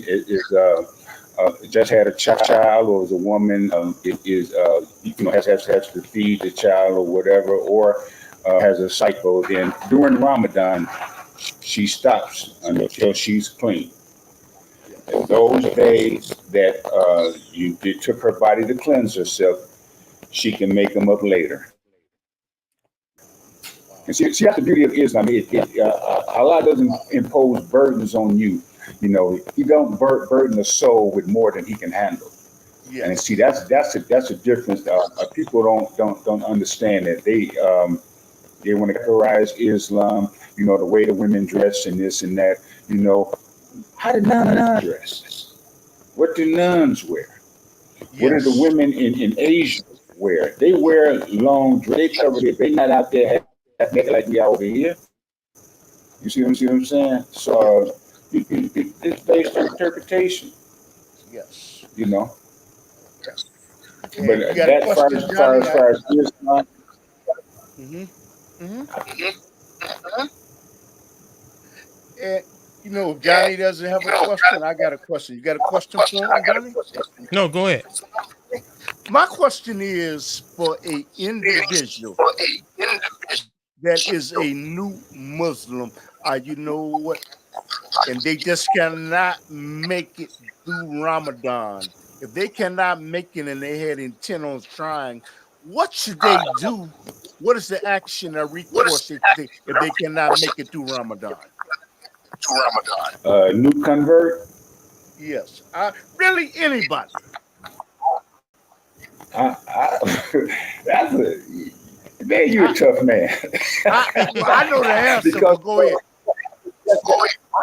just had a child, or is a woman has to feed the child or whatever, or has a cycle, then during Ramadan she stops until she's clean. And those days that it took her body to cleanse herself, she can make them up later. And see, that's the beauty of Islam. Allah doesn't impose burdens on you. He don't burden a soul with more than he can handle. And see, Yes. that's a difference. People don't understand that. They want to categorize Islam. The way the women dress and this and that. How do nuns dress? What do nuns wear? What do the Yes. women in Asia wear? They wear long dress. They cover their. They not out there half naked like we are over here. You see what I'm saying? Yeah. So it's based on interpretation. Yes. You know. Okay. But And you got a that question, Johnny? far as Islam, Mm-hmm. Mm-hmm. And you know, if Johnny doesn't have a question, I got a question. You got a question for him, Johnny? No, go ahead. My question is for a individual that is a new Muslim. You know what? And they just cannot make it through Ramadan. If they cannot make it and they had intent on trying, what should they do? What is the action or recourse if they cannot make it through Ramadan? New convert. Yes, really anybody. That's a man. You're a I, tough man. well, I know the answer, Because but go ahead.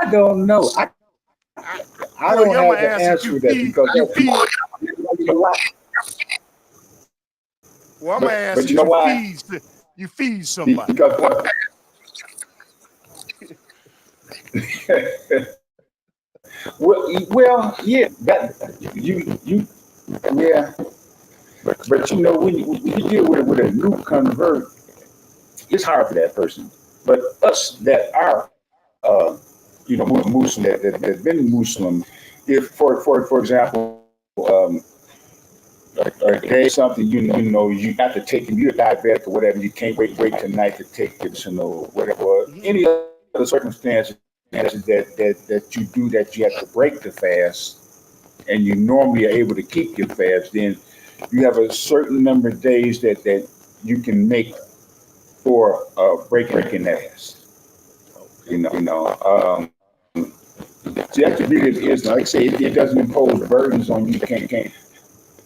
I don't know. I, I well, don't you're have my the answer. answer to that because you know why? Well, I'm gonna answer. But you know why? You feed somebody. Because well, yeah, that you yeah. But you know when you deal with a new convert, it's hard for that person. But us that are Muslim that been Muslim, if for example, a day something you know you got to take you're diabetic or whatever, you can't wait tonight to take this or whatever Mhm. any other circumstances that you do that you have to break the fast and you normally are able to keep your fast, then you have a certain number of days that you can make for breaking that fast. Okay. See, that's the beauty of Islam. Like I say, it doesn't impose burdens on you can't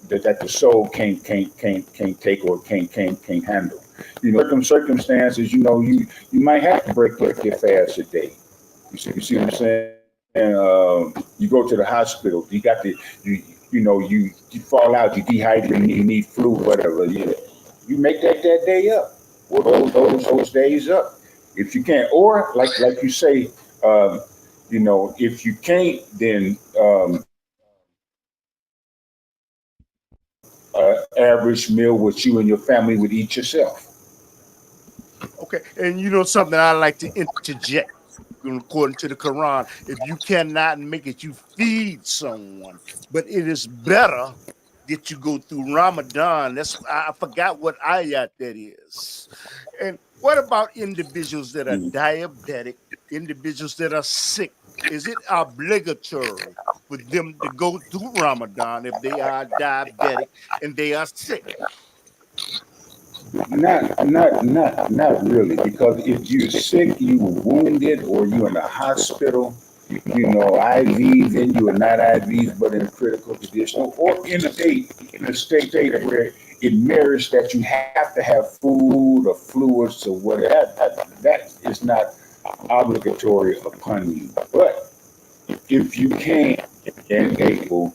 that the soul can't take or can't handle. Circumstances, you might have to break your fast a day. You see what I'm saying? You go to the hospital. You got you fall out. You dehydrate. You need flu, whatever. You make that day up. Well, those days up. If you can't, or like you say, um, if you can't, then average meal what you and your family would eat yourself. Okay. And you know something I like to interject. According to the Quran, if you cannot make it, you feed someone. But it is better that you go through Ramadan. I forgot what ayat that is. And what about individuals that are Mm. diabetic, individuals that are sick? Is it obligatory for them to go through Ramadan if they are diabetic and they are sick? Not really, because if you're sick, you were wounded, or you're in a hospital, IVs, then you are not IVs, but in a critical condition, or in a state where it merits that you have to have food or fluids or whatever. That is not obligatory upon you. But if you can and able,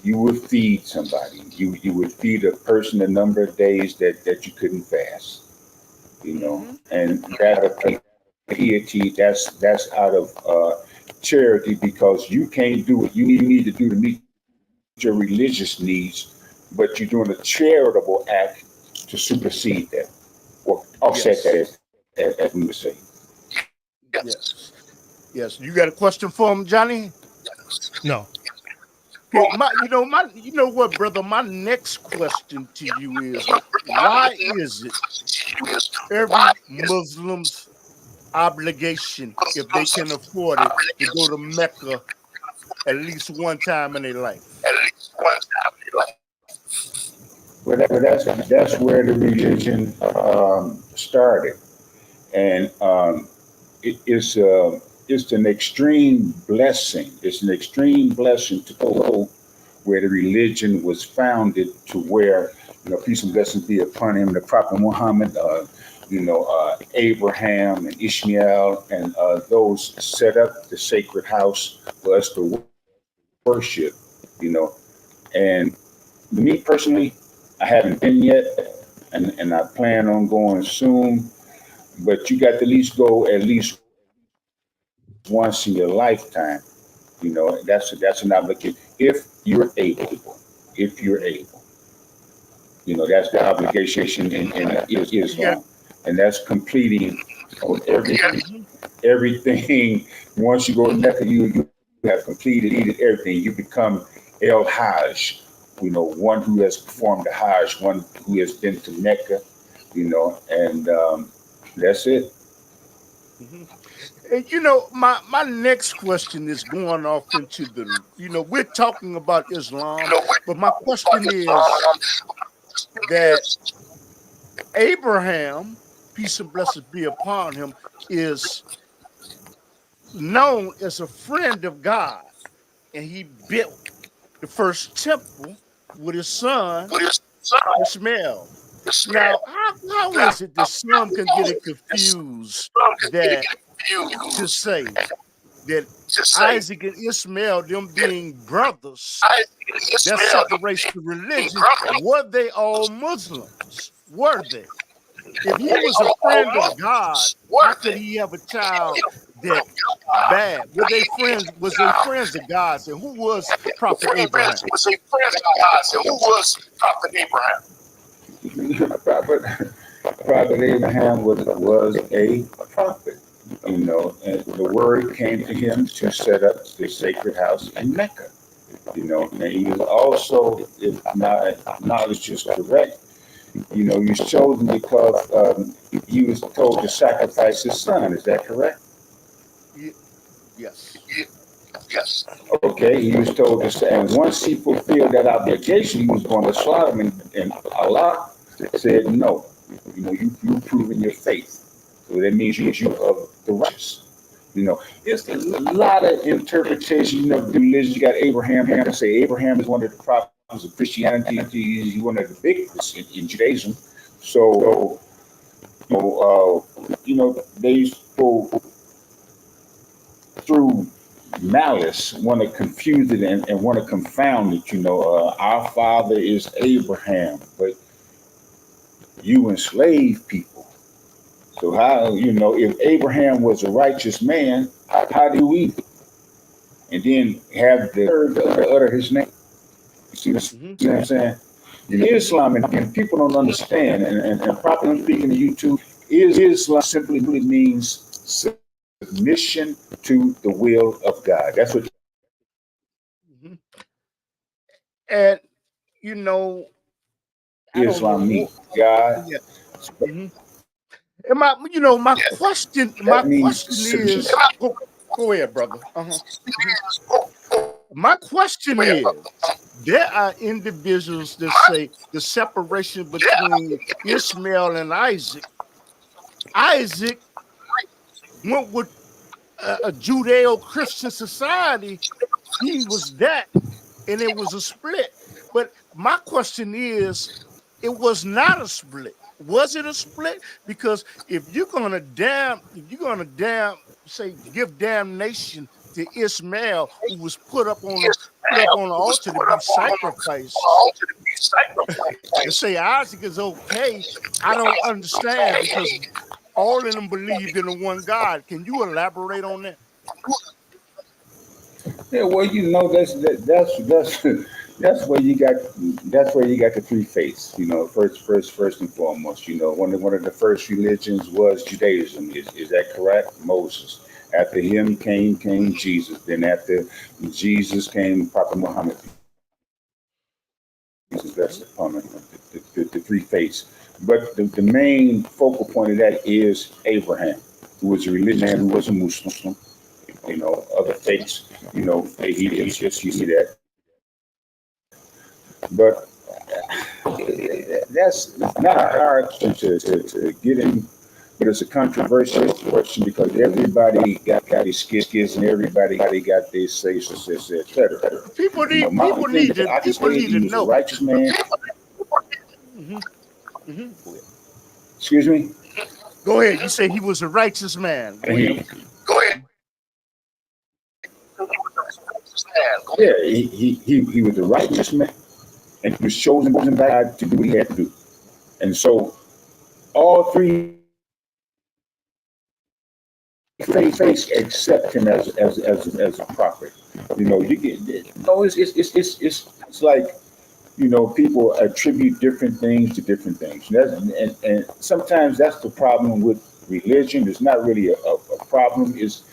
you would feed somebody. You would feed a person a number of days that you couldn't fast. Hmm. And that of piety, that's out of charity, because you can't do what you need to do to meet your religious needs, but you're doing a charitable act to supersede that or offset that, Yes. as we would say. Yes. Yes. You got a question for him, Johnny? No. Okay, you know what, brother? My next question to you is, why is it every Muslim's obligation, if they can afford it, to go to Mecca at least one time in their life? That's where the religion started, and it's an extreme blessing. It's an extreme blessing to go where the religion was founded, to where peace and blessings be upon him, the Prophet Muhammad, Abraham and Ishmael, and those set up the sacred house for us to worship. You know, and me personally, I haven't been yet, and I plan on going soon. But you got to at least go at least once in your lifetime. That's an obligation if you're able. If you're able, that's the obligation in You got Islam, and that's completing on everything. Mhm. Everything. Once you go to Mecca, you have completed everything. You become El Hajj. One who has performed the Hajj, one who has been to Mecca. And that's it. Mhm. And my next question is going off into we're talking about Islam, but my question is that Abraham, peace and blessings be upon him, is known as a friend of God, and he built the first temple with his son Ishmael. Now, how is it that some can get it confused that to say that Isaac and Ishmael, them being brothers, that separates the religion? Were they all Muslims? Were they? If he was a friend of God, how could he have a child that bad? Were they friends? Was they friends of God's? And who was Prophet Abraham? Prophet, Prophet Abraham was a prophet. And the word came to him to set up the sacred house in Mecca. And he was also, if my knowledge is correct, he was chosen because he was told to sacrifice his son. Is that correct? Yes. Okay, he was told to say, and once he fulfilled that obligation, he was going to slaughter him, and Allah said, no, you've proven your faith. So that means you of the righteous. It's a lot of interpretation of the religion. You got Abraham. I say Abraham is one of the prophets of Christianity. He's one of the biggest in Judaism. So, they go through malice, want to confuse it and want to confound it. Our father is Abraham, but you enslave people. So how, if Abraham was a righteous man, how do we? And then have the utter his name. You see Hmm. what I'm saying? In Islam, and people don't understand, and properly speaking to you too, Islam simply means submission to the will of God. That's what Hmm. And you know, I don't know Islam what. means. God, Yeah. Hmm. And my that means question submission. is, go ahead, brother. Uh-huh. Mhm. My question is, there are individuals that say the separation between Ishmael and Isaac. Isaac went with a Judeo-Christian society. He was that, and it was a split. But my question is, it was not a split. Was it a split? Because if you're gonna say give damnation to Ishmael, who was put up on the altar to be sacrificed, and say Isaac is okay, I don't understand because all of them believed in the one God. Can you elaborate on that? Yeah, well, that's that's where you got the three faiths. First and foremost. One of the first religions was Judaism. Is that correct? Moses. After him came Jesus. Then after Jesus came Prophet Muhammad. That's Mhm. upon the three faiths. But the main focal point of that is Abraham, who was a religion, who was a Muslim. Other faiths, he just you see that. But that's not hard to get in, but it's a controversial question because everybody got these skits and everybody got their say, so, etc. People need My people thing need is, to I can people say need to he was a know. righteous man. Hmm. Hmm. Excuse me? Go ahead. You say he was a righteous man. Go And ahead. he was a righteous man and he was chosen by God to do what he had to do. And so all three faiths accept him as a prophet. You get no, it's like people attribute different things to different things. And sometimes that's the problem with religion. It's not really a problem. It's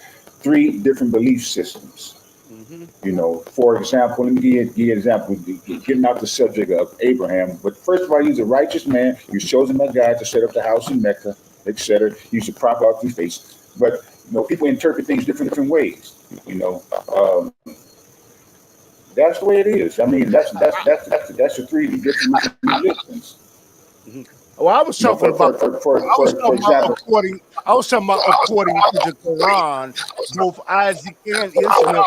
three different belief systems. Mm-hmm. For example, let me give you an example, getting out the subject of Abraham. But first of all, he's a righteous man. He was chosen by God to set up the house in Mecca, etc. He used to prop out through face. But people interpret things different ways. That's the way it is. I mean, that's the three different religions. Mm-hmm. Well, I was talking about. For example, I was talking about according to the Quran, both Isaac and Ishmael,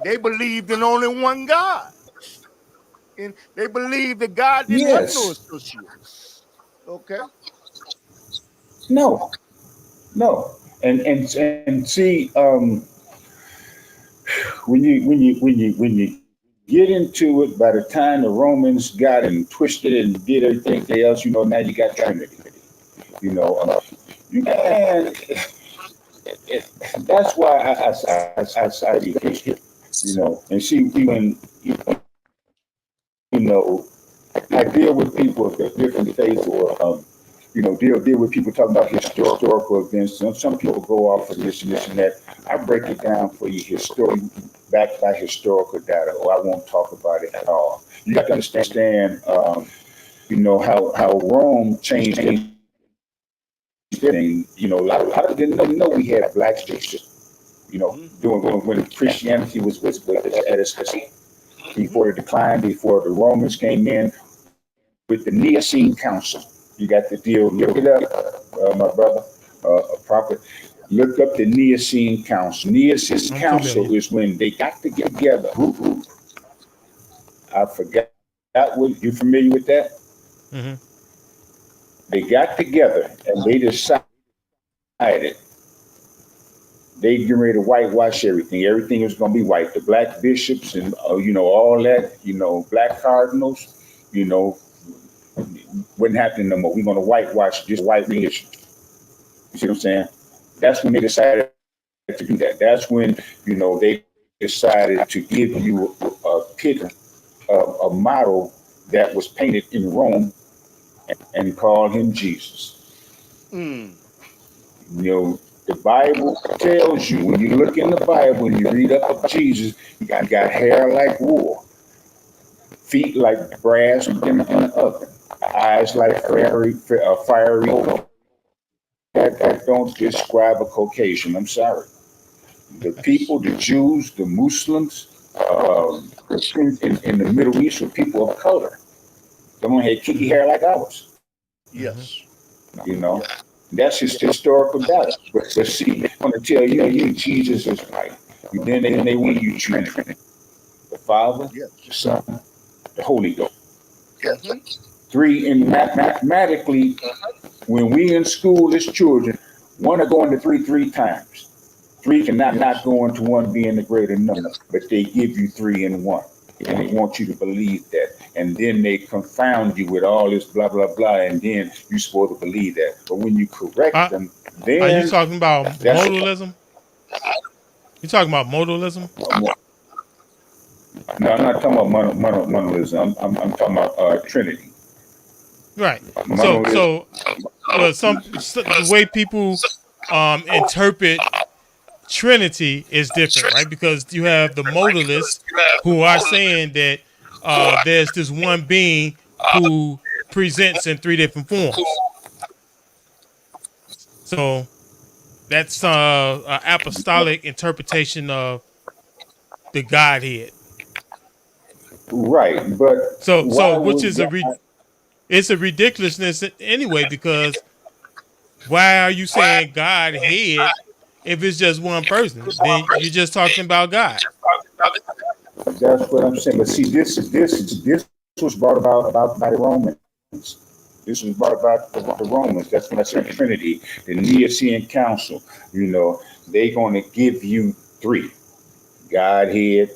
they believed in only one God, and they believed that God didn't want no yes, associates. Okay. no, no, and see, when you get into it, by the time the Romans got and twisted it and did everything else, now you got Trinity. You know, uh, you can. That's why I cited history. And see, even you know, I deal with people of different faiths, or deal with people talking about historical events. Some people go off of this and this and that. I break it down for you, backed by historical data, or I won't talk about it at all. You got to understand, how Rome changed everything. A lot of people didn't know we had black states. Doing when Christianity was at its height, before the decline, before the Romans came in with the Nicene Council. You got the deal. Look it up, my brother, a prophet. Look up the Nicene Council. Nicene I'm Council familiar. is when they got to get together. I forgot what you familiar with that? Hmm. They got together and they decided they get ready to whitewash everything. Everything was going to be white. The black bishops and all that. Black cardinals. You know, wouldn't happen no more. We're going to whitewash just white religion. You see what I'm saying? That's when they decided to do that. That's when they decided to give you a picture, a model that was painted in Rome, and call him Jesus. Mm. The Bible tells you, when you look in the Bible and you read up about Jesus, he got hair like wool, feet like brass in the oven, eyes like fiery gold. That don't describe a Caucasian. I'm sorry. The people, the Jews, the Muslims, Christians in the Middle East were people of color. Someone had kinky hair like ours. Hmm. Yes. You know, Yes. that's just historical data. But see, I want to tell you, Jesus is white. Then they want you Trinity, the Father, Yes. the Son, the Holy Ghost. Mm-hmm. Three, and mathematically, when we in school as children, one are going to three times. Three cannot not Yes. go into one being the greater number, but they give you three in one. And they want you to believe that. And then they confound you with all this blah, blah, blah. And then you're supposed to believe that. But when you correct Are, them, are you then talking about that's modalism? You talking about modalism? no, I'm not talking about monolism. I'm talking about Trinity. Right. So, Monolism. so well, the way people interpret Trinity is different, right? Because you have the modalists who are saying that there's this one being who presents in three different forms. So that's an apostolic interpretation of the Godhead. Right. But So why which would is God? it's a ridiculousness anyway, because why are you saying Godhead if it's just one person? Then you're just talking about God. That's what I'm saying. But see, this was brought about by the Romans. This was brought about the Romans. That's when I said Trinity, the Nicene Council. They're going to give you three: Godhead,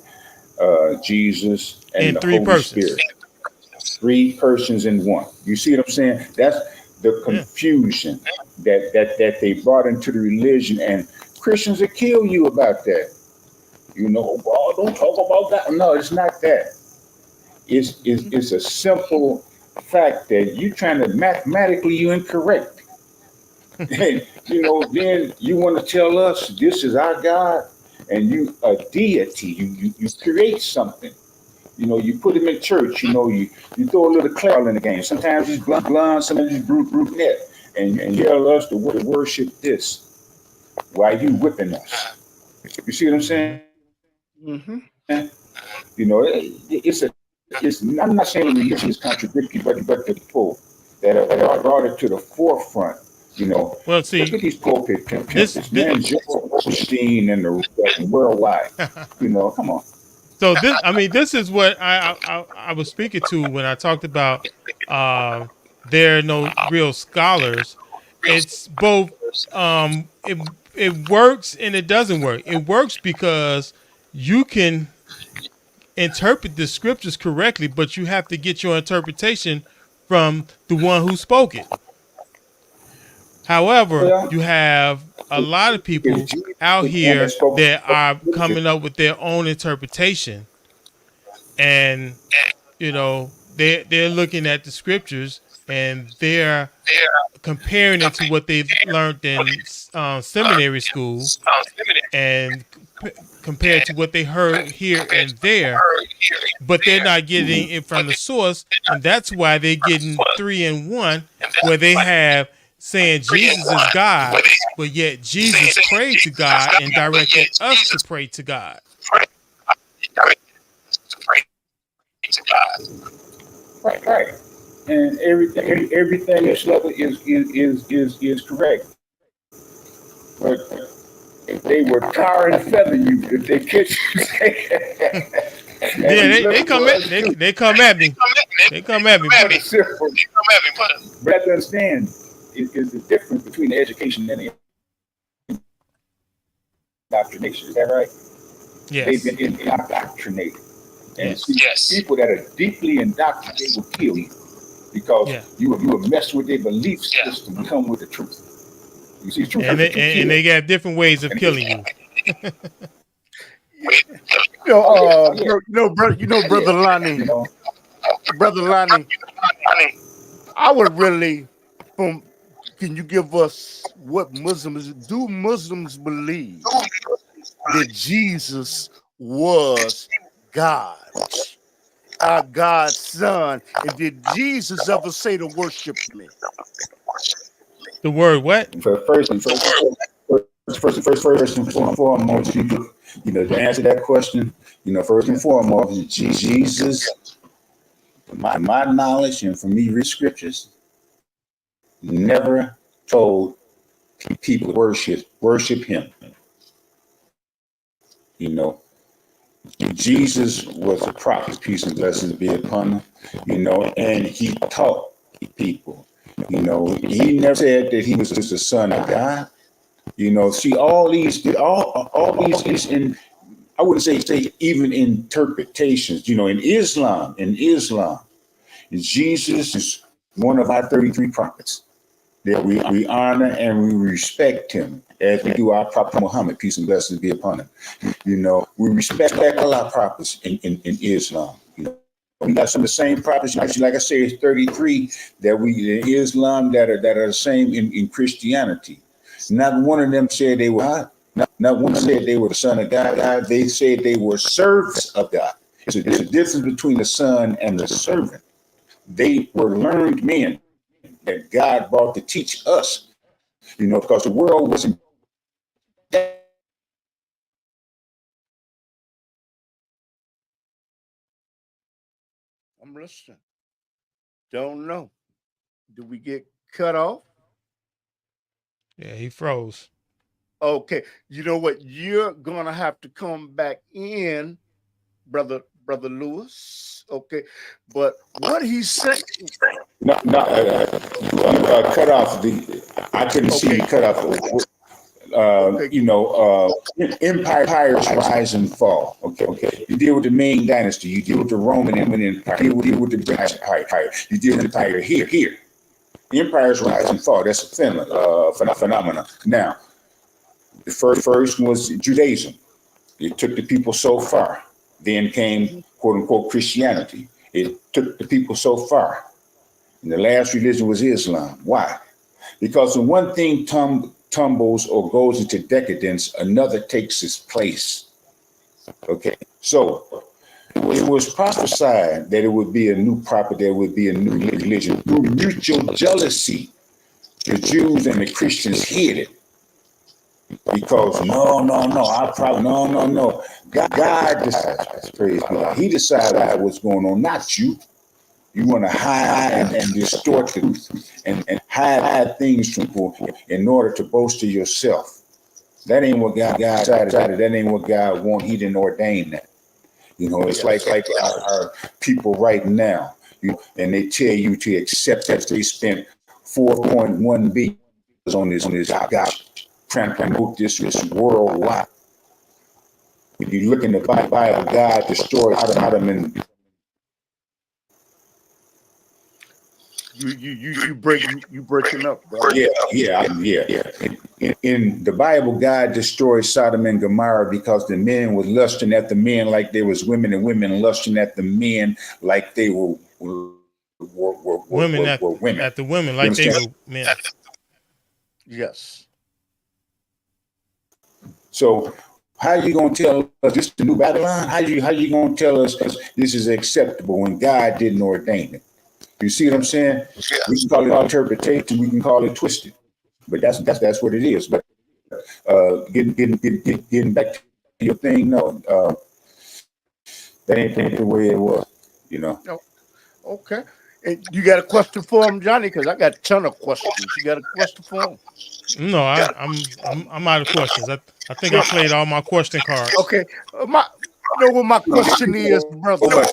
Jesus, and In the three Holy Spirit. persons. Three persons in one. You see what I'm saying? That's the Yeah. confusion that they brought into the religion, and Christians will kill you about that. Oh, don't talk about that. No, it's not that. It's a simple fact that you're trying to mathematically you incorrect. And then you want to tell us this is our God, and you a deity. You create something. You put him in church. You throw a little clown in the game. Sometimes he's blonde, sometimes he's brunette, and you tell us to worship this while you whipping us. You see what I'm Mm-hmm. saying? Mm-hmm. I'm not saying religion is contradictory, but the people that are brought it to the forefront. Well, Look see, at these pulpit this, pimpers, man, Joel Osteen and the worldwide. Come on. so this, I mean, this is what I was speaking to when I talked about uh, there are no real scholars. It's both. It works and it doesn't work. It works because you can interpret the scriptures correctly, but you have to get your interpretation from the one who spoke it. However, Well, you have a lot of if people Jesus out was the one that here spoke, that are coming up with their own interpretation, and they're looking at the scriptures and they're comparing it to what they've learned in seminary school and compared to what they heard here and there, but they're not getting it from the source, and that's why they're getting 3 in 1, where they have saying Jesus is God, but yet Jesus prayed to God and directed us to pray to God. right, and everything is correct. But if they were tar and feather you, if they catch you, Yeah, they come at they come at me. They come at me. but it's simple. But have to understand is the difference between the education and the indoctrination. Is that right? They've Yes. been indoctrinated. And see, Yes. people that are deeply indoctrinated will kill you because Yeah. you will mess with their belief system and come with the truth. You see, truth And hurts they to and kill. they got different ways of killing you. Brother Lonnie, You know, brother Lonnie, I would really, from, can you give us what Muslims believe that Jesus was God, our God's son, and did Jesus ever say to worship me? The word what? first and foremost, to answer that question, first and foremost, Jesus, my knowledge and for me, read scriptures, never told people to worship him. You know, Jesus was a prophet, peace and blessings be upon him, and he taught people. He never said that he was just the son of God. See all these in I wouldn't say even interpretations. In Islam, Jesus is one of our 33 prophets that we honor and we respect him as we do our Prophet Muhammad, peace and blessings be upon him. We respect all our prophets in Islam. We got some of the same prophets, like I say, it's 33 that we in Islam that are the same in Christianity. Not one of them said they were God. Not one said they were the son of God. They said they were servants of God. There's a difference between the son and the servant. They were learned men that God brought to teach us, because the world wasn't. I'm listening. Don't know. Do we get cut off? Yeah, he froze. Okay. You know what? You're gonna have to come back in, brother Lewis. Okay. But what he said. No, cut off I couldn't see Okay. you cut off. Okay. Empires rise and fall. Okay. You deal with the Ming Dynasty. You deal with the Roman Empire. You deal with the British Empire. You deal with the empire here. Empires rise and fall. That's a phenomenon. Now, the first was Judaism. It took the people so far. Then came, quote unquote, Christianity. It took the people so far. And the last religion was Islam. Why? Because when one thing tumbles or goes into decadence, another takes its place. Okay, so it was prophesied that it would be a new prophet, there would be a new religion. Through mutual jealousy, the Jews and the Christians hid it. Because no. God decides, praise God. He decided what's going on, not you. You want to hide and distort the truth and hide things from people in order to boast of yourself. That ain't what God decided. That ain't what God want. He didn't ordain that. You know, it's like our people right now. And they tell you to accept that they spent 4.1 billion on this God trying to promote this worldwide. When you look in the Bible, God destroyed Adam and you breaking up, bro. Yeah. In the Bible, God destroyed Sodom and Gomorrah because the men was lusting at the men like they was women, and women lusting at the men like they were Women women. at the women You like they understand? were men. Yes. So how you gonna tell us this is the new Babylon? How you gonna tell us this is acceptable when God didn't ordain it? You see what I'm saying? We can call it interpretation, we can call it twisted, but that's what it is. But getting back to your thing, no, that ain't the way it was, you know. Oh, okay. And you got a question for him, Johnny? Because I got a ton of questions. You got a question for him? No, I'm out of questions. I think I played all my question cards. Okay. You know what my question is, brother?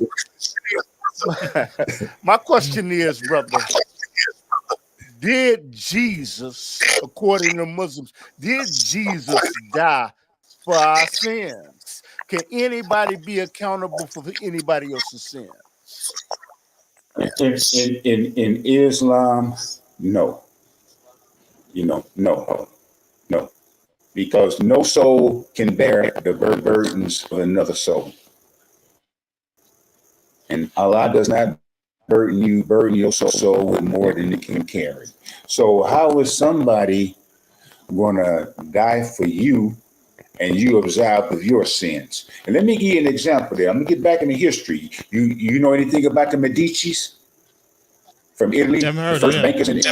My question is, brother, did Jesus, according to Muslims, did Jesus die for our sins? Can anybody be accountable for anybody else's sins? In Islam, no, no, because no soul can bear the burdens of another soul, and Allah does not burden your soul with more than it can carry. So how is somebody gonna die for you and you absolved of your sins? And let me give you an example there. I'm gonna get back into history. You know anything about the Medicis from Italy, Never the heard of first them. bankers in the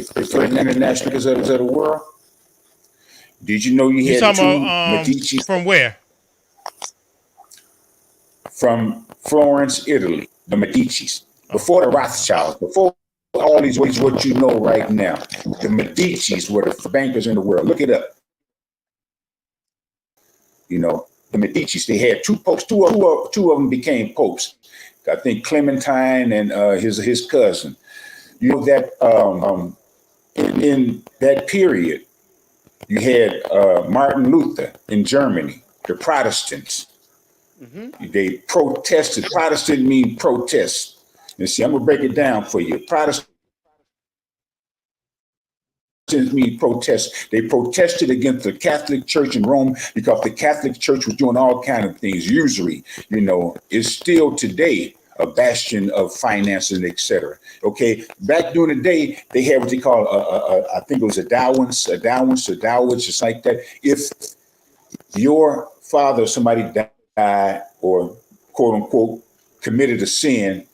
first international bankers of the world? Did you know you You had the talking two about Medici from where? from Florence, Italy? The Medicis Oh, before the okay. Rothschilds, before all these ways what you know right now. The Medicis were the bankers in the world. Look it up. You know, the Medicis, they had two popes. Two of them became popes. I think Clementine and his cousin. You know that in that period, you had Martin Luther in Germany, the Protestants. Mm-hmm. They protested. Protestant mean protest. And see, I'm gonna break it down for you. Protestant mean protest. They protested against the Catholic Church in Rome because the Catholic Church was doing all kind of things. Usury, is still today a bastion of financing, etc. Okay, back during the day, they had what they call I think it was a dowance, just like that. If your father, somebody died or quote unquote committed a sin,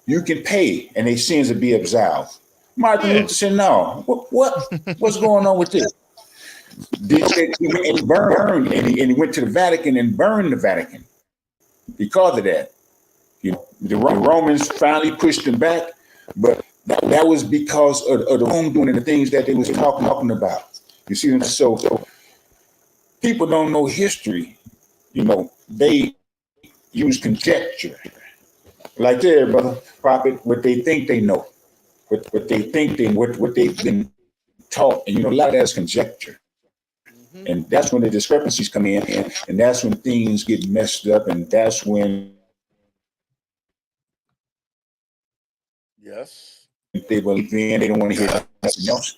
you can pay and their sins will be absolved. Martin Yeah. Luther said, no, what's going on with this? He went and burned, and he went to the Vatican and burned the Vatican because of that. The Romans finally pushed him back, but that was because of the wrongdoing and the things that they was talking about. You see them? So people don't know history. They use conjecture. Like there, brother, prophet, what they think they know, what they think what they've been taught. And a lot of that's conjecture. Mm-hmm. And that's when the discrepancies come in, and that's when things get messed up, and that's when Yes. they believe in, they don't want to hear nothing else.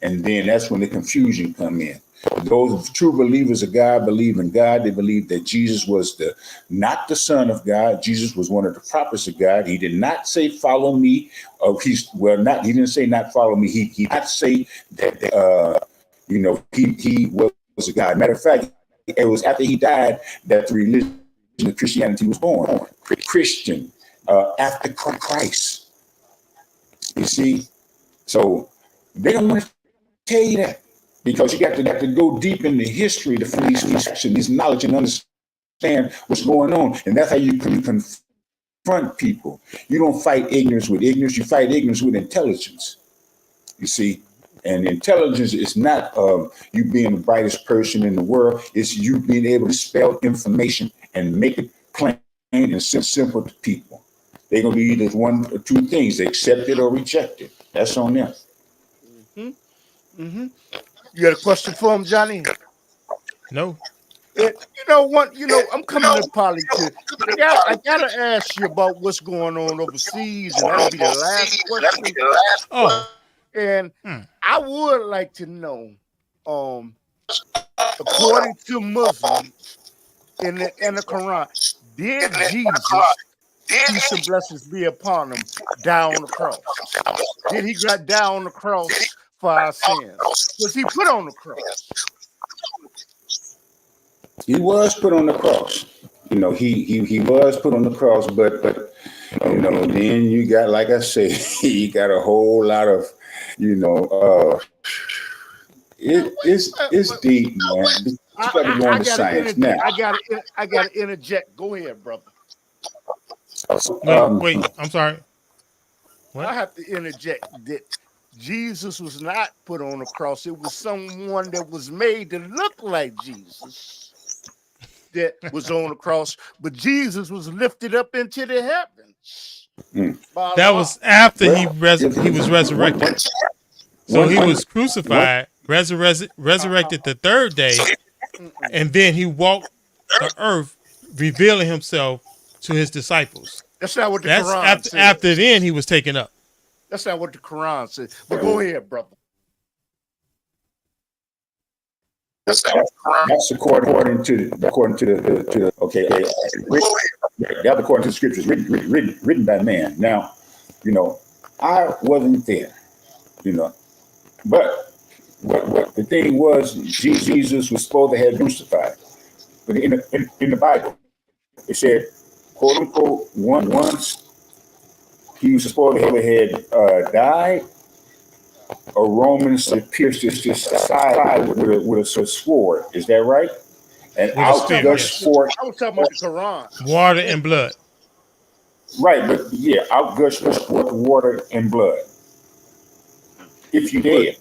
And then that's when the confusion come in. Those true believers of God believe in God. They believe that Jesus was not the Son of God. Jesus was one of the prophets of God. He did not say follow me. He didn't say not follow me. He did not say that he was a God. Matter of fact, it was after he died that the religion of Christianity was born. Christian after Christ. You see, so they don't want to tell you that, because you got to go deep in the history to find these knowledge and understand what's going on. And that's how you can confront people. You don't fight ignorance with ignorance. You fight ignorance with intelligence. You see, and intelligence is not you being the brightest person in the world. It's you being able to spell information and make it plain and simple to people. They're going to be either one or two things: they accept it or reject it. That's on them. Mm-hmm. Mm-hmm. You got a question for him, Johnny? No. I'm coming to politics. I gotta ask you about what's going on overseas, and that'll be the last question. Oh. And I would like to know, according to Muslims in the Quran, did Jesus, peace and blessings be upon him, die on the cross? Did he die on the cross for our sins? Was he put on the cross? He was put on the cross. He was put on the cross, but then you got, like I say, you got a whole lot of, it's deep, man. You got to go into science now. I gotta interject. Go ahead, brother. Wait. I'm sorry. What? I have to interject that Jesus was not put on the cross. It was someone that was made to look like Jesus that was on the cross, but Jesus was lifted up into the heavens. That was after he was resurrected. So he was crucified, resurrected the third day, and then he walked the earth, revealing himself to his disciples. That's not what the Quran says. After then, he was taken up. That's not what the Quran says. But go ahead, brother. That's according to the okay. That's according to the scriptures written by man. Now, I wasn't there, but what the thing was, Jesus was supposed to have been crucified, but in the Bible, it said, quote unquote, once he was supposed to have died. A Roman pierced his side with a sword. Is that right? And out gushed forth. I was talking about the Quran. Water and blood. Right, but yeah, out gushed forth water and blood. If you did.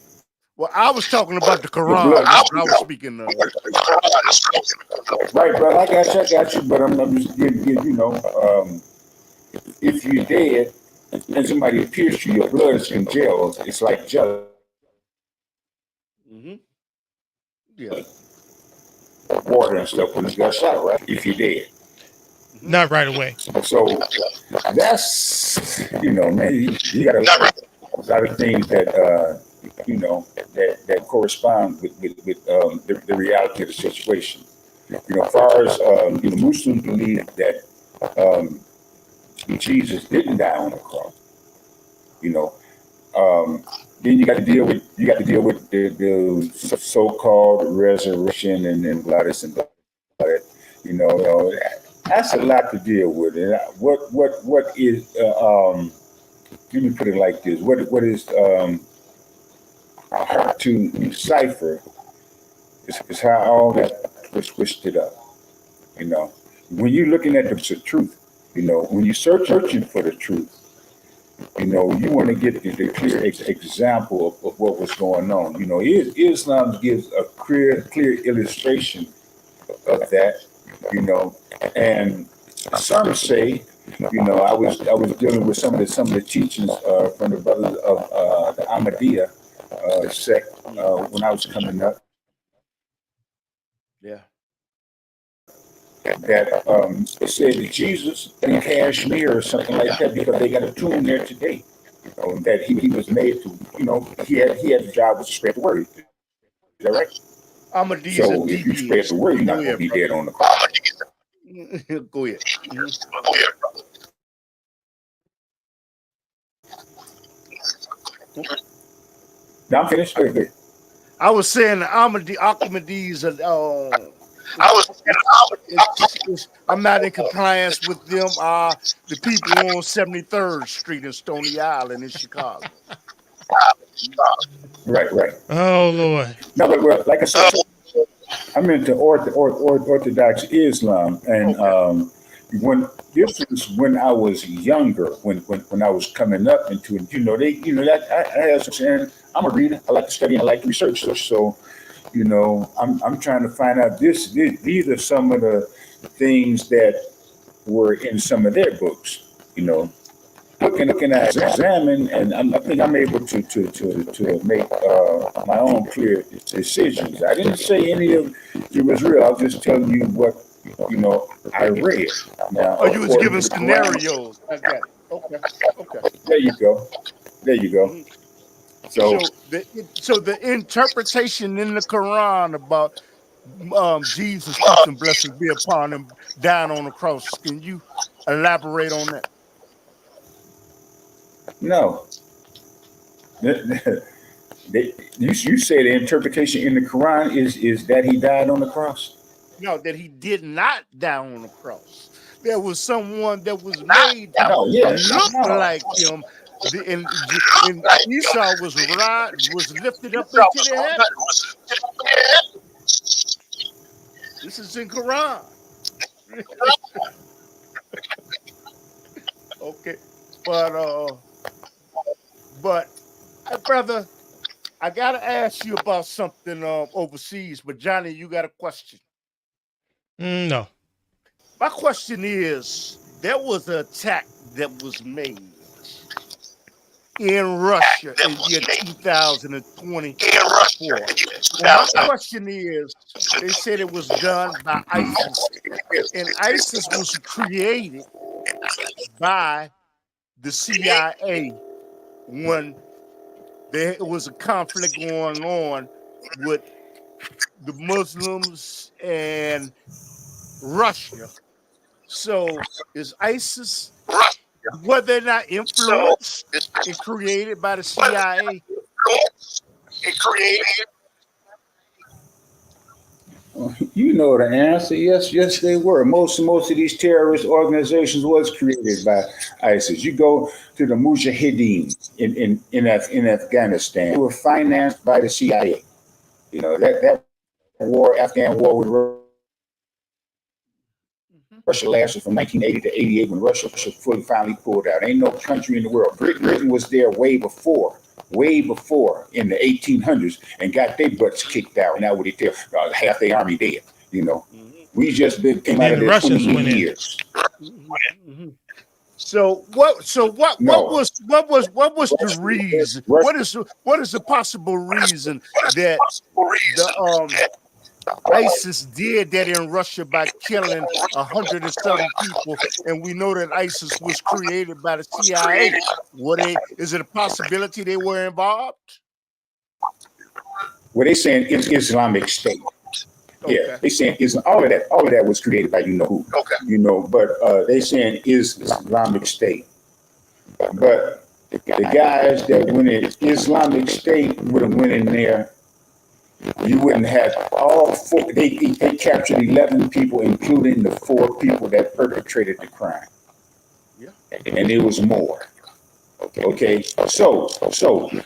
Well, I was talking about the Quran. I was speaking of. Right, but I got you. But I'm just getting, if you dead and somebody pierced you, your blood is in jail. It's like jelly. Mm-hmm. Yeah. Water and stuff when it got shot, right? If you dead. Not right away. So that's, man, you got a lot of things that, that correspond with the reality of the situation. As far as, Muslims believe that Jesus didn't die on the cross, then you got to deal with the so-called resurrection and blah this and blah that. That's a lot to deal with. And what is let me put it like this: what is hard to decipher is how all that was twisted up. When you're looking at the truth, when you're searching for the truth. You want to get the clear example of what was going on. Islam gives a clear illustration of that. And some say, I was dealing with some of the teachings from the brothers of the Ahmadiyya sect when I was coming up. Yeah. That it said that Jesus in Kashmir or something like that, because they got a tomb there today. that he was made to, he had the job was to spread the word. Is that right? Ahmadiyya's a So if you spread deviation. the word, you're not Go going to ahead, be brother. dead on the cross. Go ahead. Now I'm finished. Go ahead. I was saying the Ahmadis are. I'm not in compliance with them. The people on 73rd Street in Stony Island in Chicago. Right, right. Oh Lord. No, but well, like I said, I'm into Orthodox Islam, and Okay. when this was when I was younger, when I was coming up into it, that I have and I'm a reader. I like to study and I like to research. So, I'm trying to find out these are some of the things that were in some of their books. Looking at examine, and I think I'm able to make my own clear decisions. I didn't say any of it was real. I was just telling you what I read. Now, Oh, you was according giving to the Quran, scenarios. I got it. Okay. Okay. there you go, there you go. Mhm. So So the interpretation in the Quran about Jesus, peace and blessings be upon him, down on the cross. Can you elaborate on that? no, you say the interpretation in the Quran is that he died on the cross. No, that he did not die on the cross. There was someone that was made to No, yes, look no. like him. And Esau was lifted up into the heaven. This is in Quran. Okay. But but brother, I gotta ask you about something overseas. But Johnny, you got a question. No. My question is: there was an attack that was made in Russia in year 2024. And my question is: they said it was done by ISIS, and ISIS was created by the CIA when there was a conflict going on with the Muslims and Russia. So is ISIS, were they not influenced and created by the CIA? You know the answer. Yes, yes, they were. Most of these terrorist organizations was created by ISIS. You go to the Mujahideen in Afghanistan. They were financed by the CIA. That war, Afghan war with Mhm. Russia lasted from 1980 to 88 when Russia finally pulled out. Ain't no country in the world. Britain was there way before in the 1800s and got their butts kicked out. Now what they tell half their army dead. You know, Mhm. we just came And out then of the there Russians 20 went in. years. Mhm. Mhm. So what? So what No, was the reason? Russia, What is the possible reason that the ISIS did that in Russia by killing 100 and some people, and we know that ISIS was created by the CIA. Is it a possibility they were involved? what they saying is Islamic State. Yeah, Okay. they saying is all of that was created by you know who. Okay. But they saying is Islamic State. But the guys that went in Islamic State would have went in there. You wouldn't have all four. They captured 11 people, including the 4 people that perpetrated the crime, Yeah. and it was more. Okay, so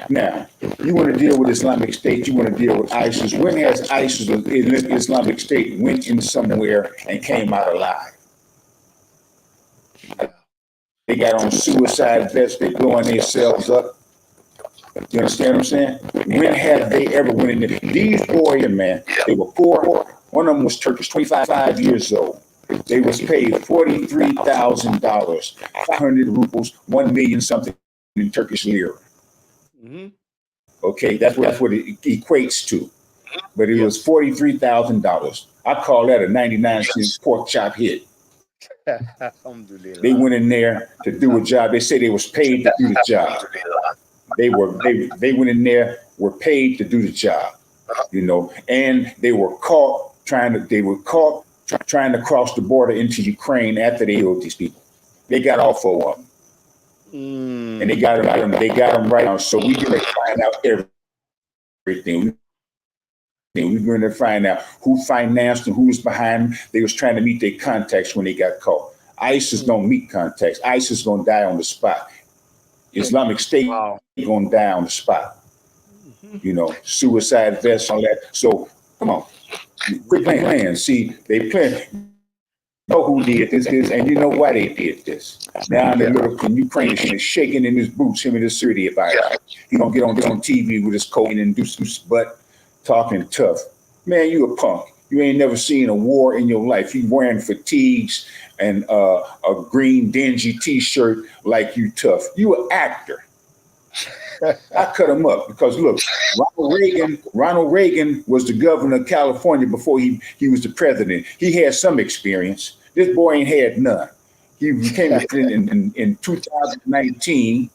now you want to deal with Islamic State. You want to deal with ISIS. When has ISIS, Islamic State, went in somewhere and came out alive? Yeah. They got on suicide vests. They blowing themselves up. You understand what I'm saying? When have they ever went in there? These boys, man, they were poor. One of them was Turkish, 25 years old. They was paid $43,000, 500 rubles, 1 million something in Turkish lira. Hmm. Okay, that's what it equates to. But it Yeah. was $43,000. I call that a 99-cent pork chop hit. They Alhamdulillah. went in there to do a job. They say they was paid to do the job. They went in there, were paid to do the job, and they were caught trying to cross the border into Ukraine after they killed these people. They got all four of them, and they Mm. got them. They got them right now. So we going to find out everything. We're going to find out who financed and who was behind them. They was trying to meet their contacts when they got caught. ISIS don't meet contacts. ISIS going to die on the spot. Islamic State Wow. going to die on the spot. Mhm. Suicide vests, all that. So come on, quit playing. See, they play. Know who did this, and you know why they did this. Now the Yeah. little Ukraine is shaking in his boots, him in the city about it. He gonna get on TV with his coat and do some butt talking tough. Man, you a punk. You ain't never seen a war in your life. You wearing fatigues and a green dingy T-shirt like you tough. You an actor. I cut him up because look, Ronald Reagan was the governor of California before he was the president. He had some experience. This boy ain't had none. He became the president in 2019,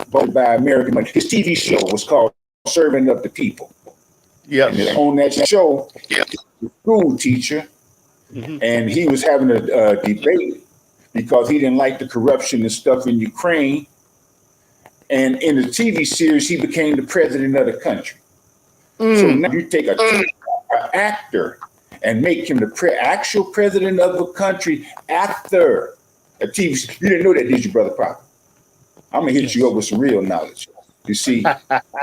voted by American money. His TV show was called Serving Up the People. And Yes. on that show, the school teacher, Hmm. and he was having a debate because he didn't like the corruption and stuff in Ukraine. And in the TV series, he became the president of the country. So Mm. now you take an actor and make him the actual president of the country after a TV series. You didn't know that, did you, Brother Pop? I'm going to hit you up Yes. with some real knowledge. You see,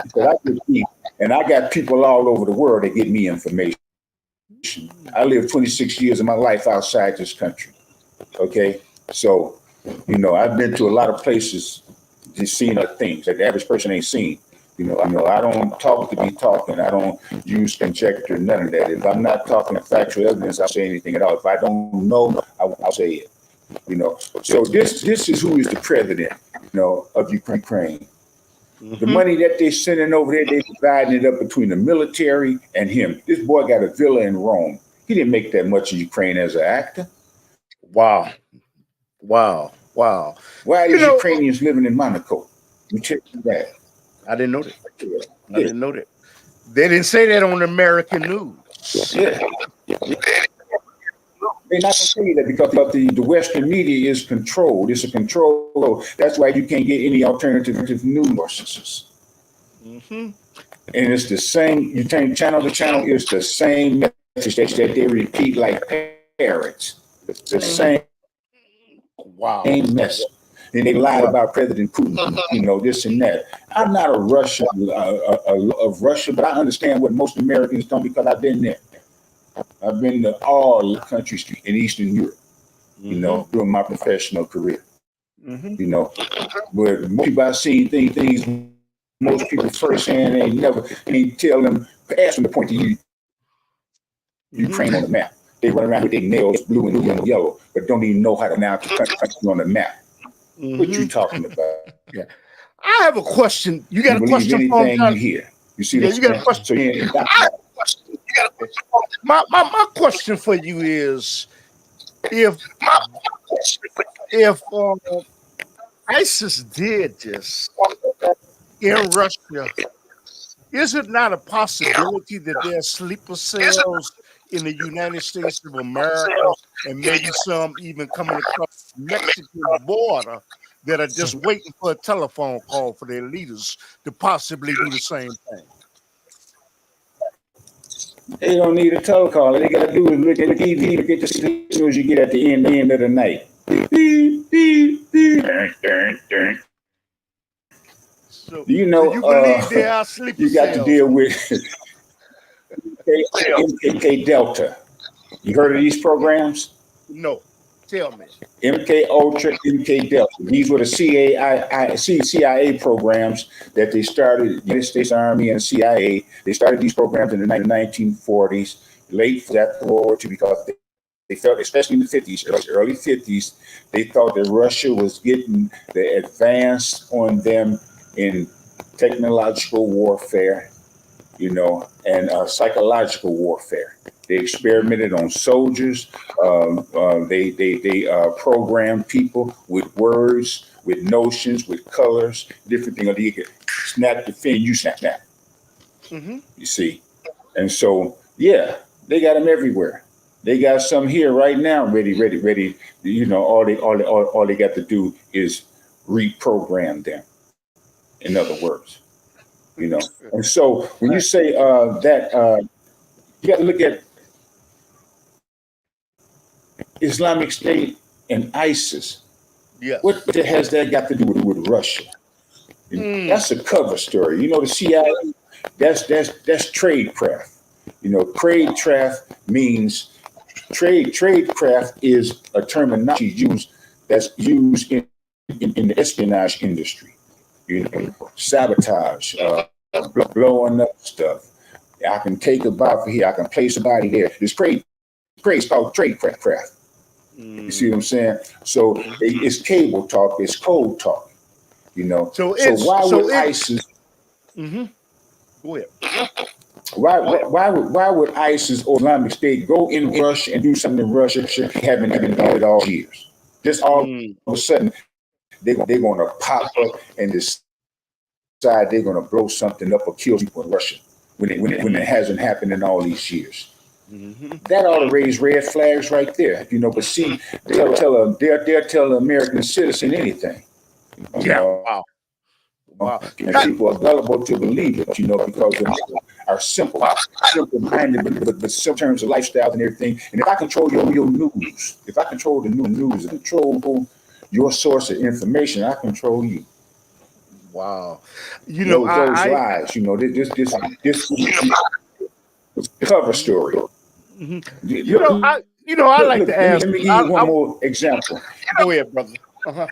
because I get deep, and I got people all over the world that get me information. I lived 26 years of my life outside this country. Okay? So, I've been to a lot of places, just seeing other things that the average person ain't seen. I don't talk to be talking. I don't use conjecture, none of that. If I'm not talking factual evidence, I'll say anything at all. If I don't know, I'll say it. So this is who is the president, of Ukraine. The Hmm. money that they're sending over there, they're dividing it up between the military and him. This boy got a villa in Rome. He didn't make that much in Ukraine as an actor. Wow. Wow. Wow. Why are You these know, Ukrainians living in Monaco? You check that. I didn't know that. I Yeah, didn't know that. They didn't say that on American news. yeah. They're not going to tell you that because the Western media is controlled. It's a control. That's why you can't get any alternative news sources. Hmm. And it's the same. You turn channel to channel. It's the same message that they repeat like parrots. It's the Hmm. same Wow. message. And they lied Wow. about President Putin, this and that. I'm not a Russian of Russia, but I understand what most Americans don't because I've been there. I've been to all countries in Eastern Europe, Hmm. during my professional career. Hmm. You know, but most people I've seen things most people firsthand ain't tell them, ask them to point to Hmm. Ukraine on the map. They run around with their nails blue and yellow, but don't even know how to pronounce the country on the map. What you Hmm. talking about? Yeah. I have a question. You got You a believe question for him, anything you John? hear. You see Yeah, what you got a I'm saying? question. So you ain't I have a question. You got a question for him. My question for you is if if ISIS did this in Russia, is it not a possibility that there are sleeper cells in the United States of America and maybe some even coming across the Mexican border that are just waiting for a telephone call for their leaders to possibly do the same thing? They don't need a telecall. All they gotta do is look at the TV, look at the signals you get at the end of the night. Beep, beep, beep. So, You so know, you believe there are sleeper you got to cells? deal with MK Delta. You heard of these programs? No. Tell me. MK Ultra, MK Delta. These were the CIA programs that they started, the United States Army and CIA. They started these programs in the 1940s, late after World War II, because they felt, especially in the 50s, early 50s, they thought that Russia was getting the advance on them in technological warfare, and psychological warfare. They experimented on soldiers. They programmed people with words, with notions, with colors, different things. You can snap the fin, you snap. Mm-hmm. You see, and so yeah, they got them everywhere. They got some here right now, ready. You know, all they got to do is reprogram them. In other words, you know. And so when you say that, you got to look at Islamic State and ISIS. Yes. What has that got to do with Russia? That's a cover story. You know, the CIA. That's tradecraft. You know, tradecraft is a terminology that's used in the espionage industry. You know, sabotage, blowing up stuff. I can take a bot for here. I can place somebody there. This trade called tradecraft. You see what I'm saying? So it's cable talk. It's code talk. You know. So why would ISIS? Mm-hmm. Go ahead. Why would ISIS or Islamic State go in Russia and do something in Russia haven't done it all years? Just all of a sudden they're going to pop up and decide they're going to blow something up or kill people in Russia when it hasn't happened in all these years. Mm-hmm. That ought to raise red flags right there, you know. But see, they'll tell an American citizen anything. Yeah. Wow. And people are gullible to believe it, you know, because they are simple-minded, but in terms of lifestyles and everything. And if I control your news, if I control the news and control your source of information, I control you. Wow. You know, those lies, you know, this cover story. Mm-hmm. I like to ask. Let me give you one more example. Go ahead, brother. Uh-huh.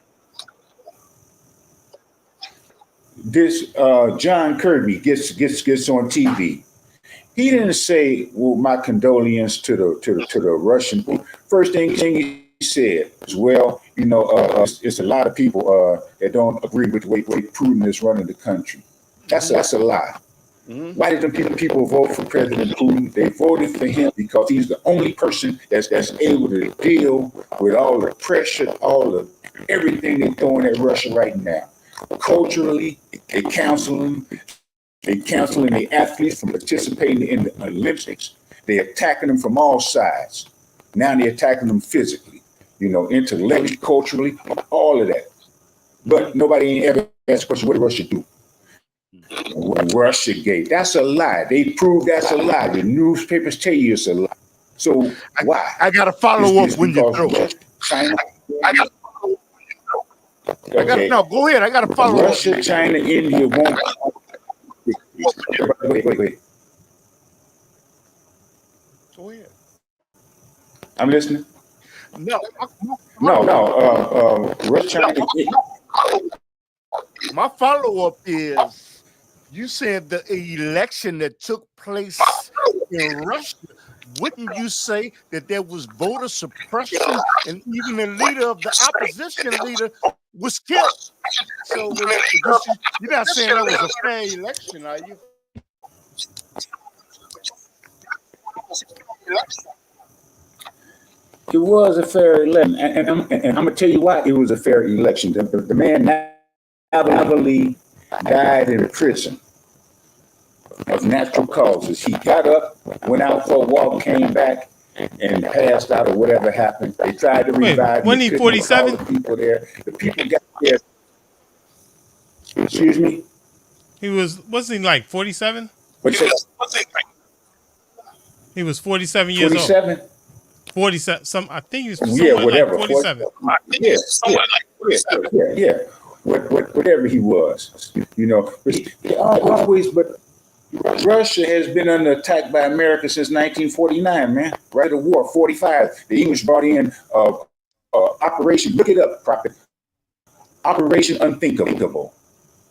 This John Kirby gets on TV. He didn't say, "Well, my condolences to the Russian people." First thing he said is, "Well, you know, it's a lot of people that don't agree with the way Putin is running the country." That's a lie. Mm-hmm. Why did the people vote for President Putin? They voted for him because he's the only person that's able to deal with all the pressure, everything they're throwing at Russia right now. Culturally, they counseling the athletes from participating in the Olympics. They're attacking them from all sides. Now they're attacking them physically, you know, intellectually, culturally, all of that. But nobody ever asked the question, what did Russia do? Russia gave. That's a lie. They prove that's a lie. The newspapers tell you it's a lie. So why? I got to follow up when you throw. China. No, go ahead. I got to follow Russia, up. China, India won't. Wait. Go ahead. I'm listening. No. Russia, China. My follow-up is, you said the election that took place in Russia, wouldn't you say that there was voter suppression and even the leader of the opposition leader was killed? So you're not saying that was a fair election, are you? It was a fair election, and I'm going to tell you why it was a fair election. The man narrowly died in prison of natural causes. He got up, went out for a walk, came back, and passed out or whatever happened. They tried to revive him. When he 47? The people there. The people got there. Excuse me? Wasn't he like 47? He was 47 years 47? old. 47. I think he was whatever. like 47. Yeah. Whatever he was, you know. But Russia has been under attack by America since 1949, man. Right of war, 45. The English brought in Operation. Look it up, Prophet. Operation Unthinkable.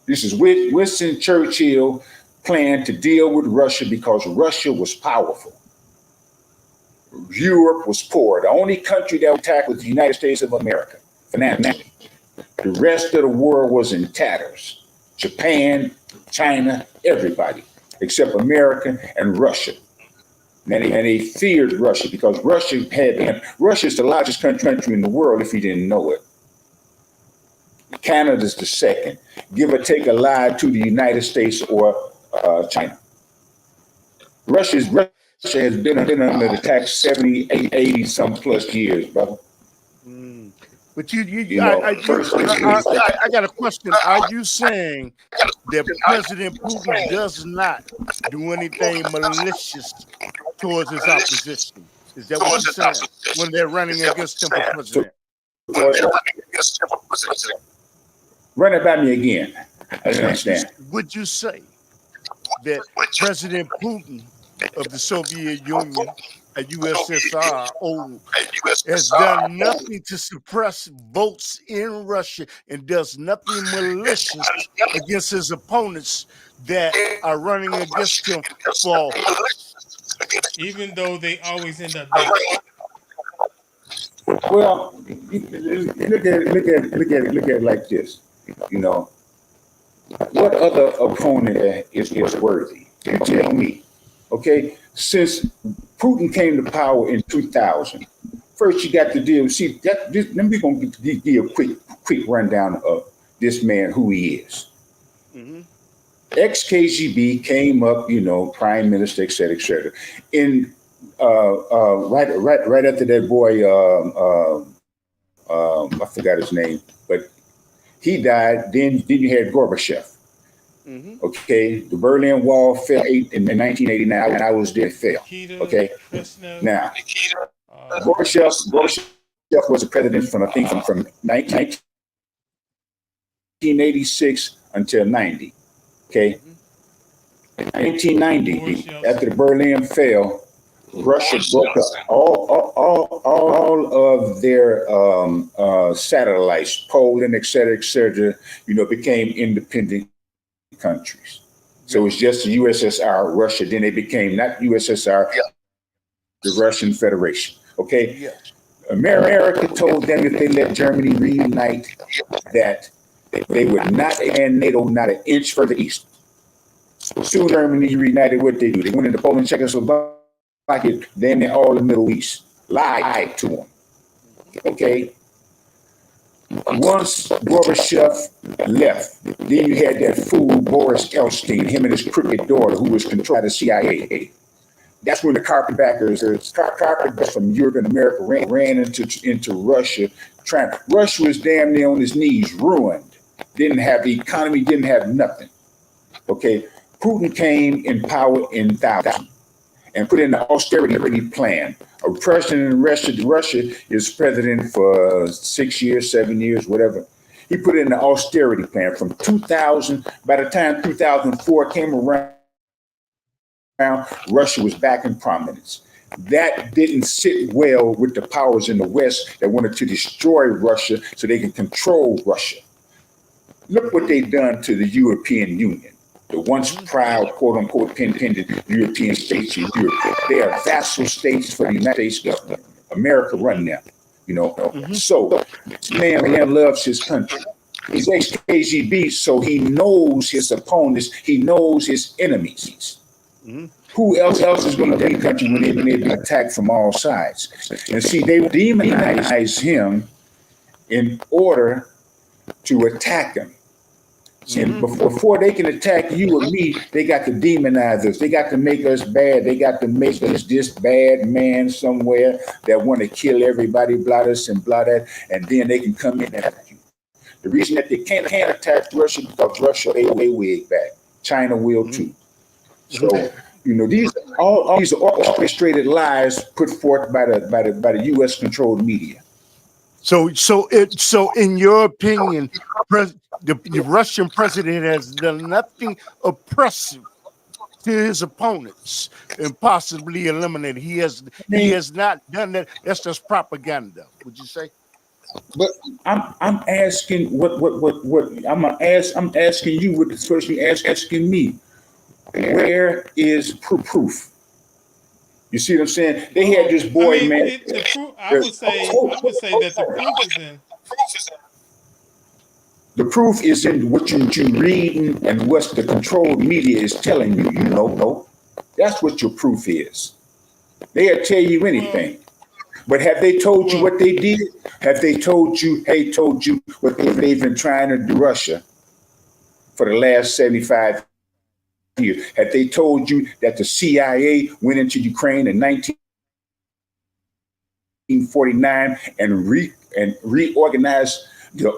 This is Winston Churchill plan to deal with Russia because Russia was powerful. Europe was poor. The only country that attacked was the United States of America, financially. The rest of the world was in tatters. Japan, China, everybody, except America and Russia. And they feared Russia because Russia is the largest country in the world if you didn't know it. Canada's the second, give or take a lie to the United States or China. Russia has been under attack 70, 80 some plus years, brother. But I got a question. Are you saying that President Putin does not do anything malicious towards his opposition? Is that what you're saying when they're running against him for president? Run it by me again. I don't understand. Would you say that President Putin of the Soviet Union, a USSR, has done nothing to suppress votes in Russia and does nothing malicious against his opponents that are running against him for, even though they always end up dead? Well, look at it like this. You know, what other opponent is worthy? You tell me. Okay, since Putin came to power in 2000, first you got to deal. See that. Then we're gonna give you a quick rundown of this man, who he is. Ex-KGB came up, you know, prime minister, et cetera, et cetera. In right after that boy, I forgot his name, but he died. Then you had Gorbachev. Okay, the Berlin Wall fell in 1989, and I was there. It fell. Okay, now Gorbachev was the president from 1986 until 90. Okay, in 1990, after the Berlin fell, Russia broke up all of their satellites, Poland, et cetera, you know, became independent countries. So it's just the USSR, Russia. Then they became not USSR, the Russian Federation. Okay, America told them if they let Germany reunite, that they would not end NATO not an inch further east. Soon Germany reunited, what they do? They went into Poland, Czechoslovakia, then in all the Middle East. Lied to them. Okay. Once Gorbachev left, then you had that fool Boris Elstine, him and his crooked daughter, who was controlling the CIA. That's when the carpetbaggers from Europe and America ran into Russia. Russia was damn near on his knees, ruined. Didn't have the economy, didn't have nothing. Okay, Putin came in power in 2000 and put in the austerity plan. A president in Russia is president for 6 years, 7 years, whatever. He put in the austerity plan from 2000. By the time 2004 came around, Russia was back in prominence. That didn't sit well with the powers in the West that wanted to destroy Russia so they can control Russia. Look what they've done to the European Union. The once proud, quote unquote, independent European states in Europe. They are vassal states for the United States government. America run them, you know. So this man loves his country. He's ex-KGB, so he knows his opponents. He knows his enemies. Who else is going to be country when they've been attacked from all sides? And see, they demonize him in order to attack him. And before they can attack you or me, they got to demonize us. They got to make us bad. They got to make us this bad man somewhere that want to kill everybody, blot us and blot that, and then they can come in and attack you. The reason that they can't attack Russia because Russia way wig back. China will too. So you know all these are orchestrated lies put forth by the U.S. controlled media. So in your opinion, the Russian president has done nothing oppressive to his opponents and possibly eliminated. He has not done that. That's just propaganda. Would you say? But I'm asking I'm asking you what the question you're asking me. Where is proof? You see what I'm saying? They had this boy, man. I would say that the proof is in. The proof is in what you're reading and what the controlled media is telling you. You know, that's what your proof is. They'll tell you Well, anything. But have they told you well, what they did? Have they told you, hey, told you what they've been trying to do Russia for the last 75 years? Have they told you that the CIA went into Ukraine in 1949 and reorganized the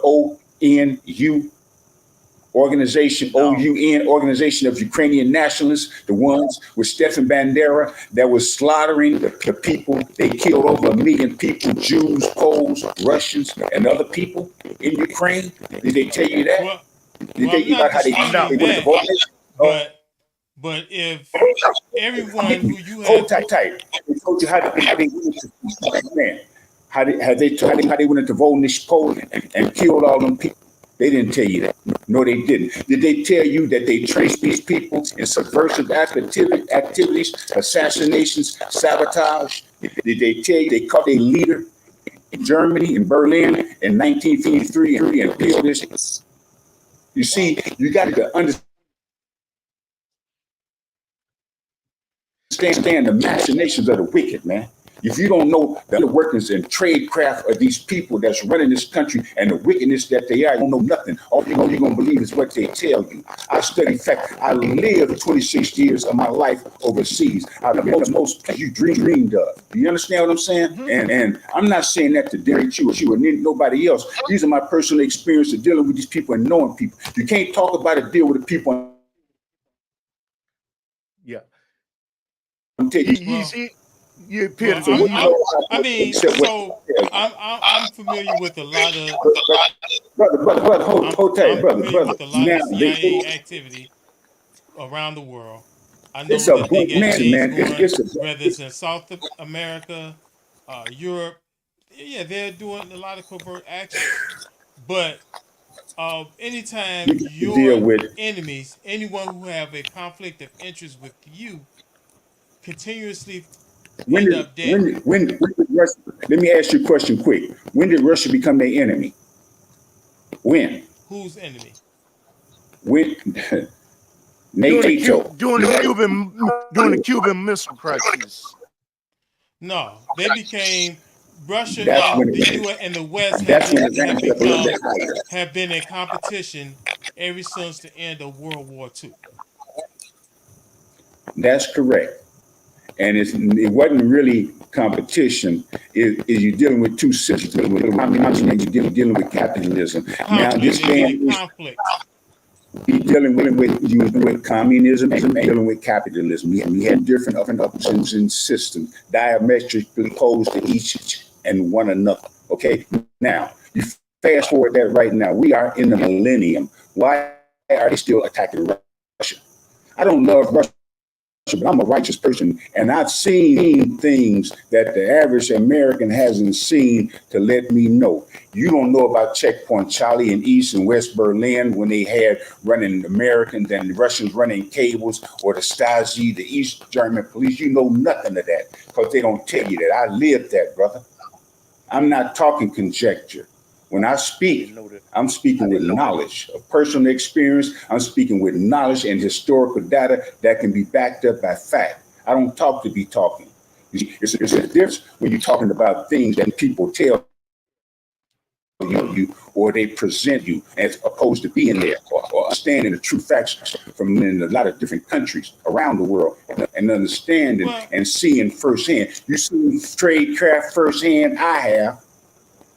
No. OUN organization of Ukrainian nationalists, the ones with Stefan Bandera that was slaughtering the people. They killed over 1 million people, Jews, Poles, Russians, and other people in Ukraine. Did they tell you that? well, Did they I'm tell you not about how No. disputing they went to that, vote? Oh, but if everyone who you hold have, tight. They told you how they went into man. How they told you how they went into Volnish, Poland and killed all them people. They didn't tell you that. No, they didn't. Did they tell you that they traced these people in subversive activities, assassinations, sabotage? Did they tell you they caught a leader in Germany, in Berlin in 1953 and killed this? You see, you got to understand the machinations of the wicked, man. If you don't know the workings and tradecraft of these people that's running this country and the wickedness that they are, you don't know nothing. All you're going to believe is what they tell you. I studied, in fact, I lived 26 years of my life overseas. I lived the most you dreamed of. Do you understand what I'm saying? Mhm. And I'm not saying that to derate you or nobody else. These are my personal experience of dealing with these people and knowing people. You can't talk about it, deal with the people Yeah. until you. well, You appear well, to So be what do you I'm, know I about mean, except what so they tell you? I'm familiar with a lot of, Brother, hold tight, I'm familiar brother. with a lot of Now the they, CIA activity around the world. I it's know a that they got man, things man. going, It's a whether it's in South America, Europe. Yeah, they're doing a lot of covert actions. But anytime you got to deal your with enemies, anyone who have a conflict of interest with you, continuously when end did up dead. when did Russia? Let me ask you a question quick. When did Russia become their enemy? When? Whose enemy? When? during the NATO. During the Cuban Missile Crisis. No, they became Russia That's when and the it. U.S. and the West That's when it have ramped up a little bit become higher. have been in competition ever since the end of World War II. That's correct. And it wasn't really competition. You're dealing with two systems. You're dealing with communism and you're dealing with capitalism. Now, Conflict. this They was day in and age, conflict. you're dealing with communism and dealing with capitalism. We have different options and systems diametrically opposed to each and one another. Okay, now you fast forward that right now. We are in the millennium. Why are they still attacking Russia? I don't love Russia, but I'm a righteous person, and I've seen things that the average American hasn't seen to let me know. You don't know about Checkpoint Charlie in East and West Berlin when they had running Americans and Russians running cables, or the Stasi, the East German police. You know nothing of that because they don't tell you that. I lived that, brother. I'm not talking conjecture. When I I didn't speak, know that. I'm speaking with knowledge of personal experience. I'm speaking with knowledge and historical data that can be backed up by fact. I don't talk to be talking. You see, it's a difference when you're talking about things that people tell you or they present you as opposed to being there or understanding the true facts from in a lot of different countries around the world and understanding Well, and seeing firsthand. You see trade craft firsthand, I have.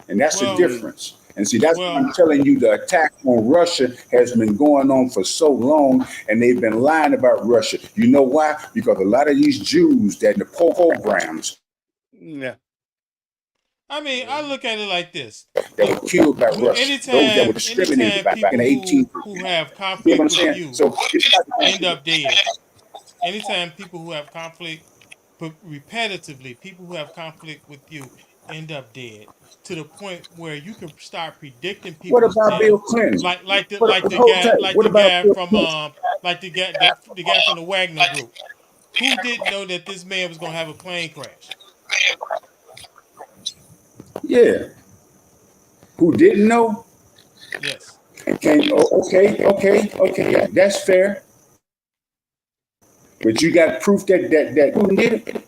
And that's the well, Mm. difference. And see, that's why well. I'm telling you the attack on Russia has been going on for so long, and they've been lying about Russia. You know why? Because a lot of these Jews that the programs Yeah. I mean, I look at it like this. that were killed by Russia, those that were discriminated Anytime by back in people the 1800s. who have You know what conflict I'm with saying? you So it's not end up dead. Anytime people who have conflict, but repetitively, people who have conflict with you end up dead to the point where you can start predicting what people's about Bill death, Clinton? Hold tight. like What the about guy Bill from Clinton? the guy from the Wagner Group, who didn't know that this man was going to have a plane crash. Yeah. Who didn't know? Yes. Okay. That's fair. But you got proof that Putin did it?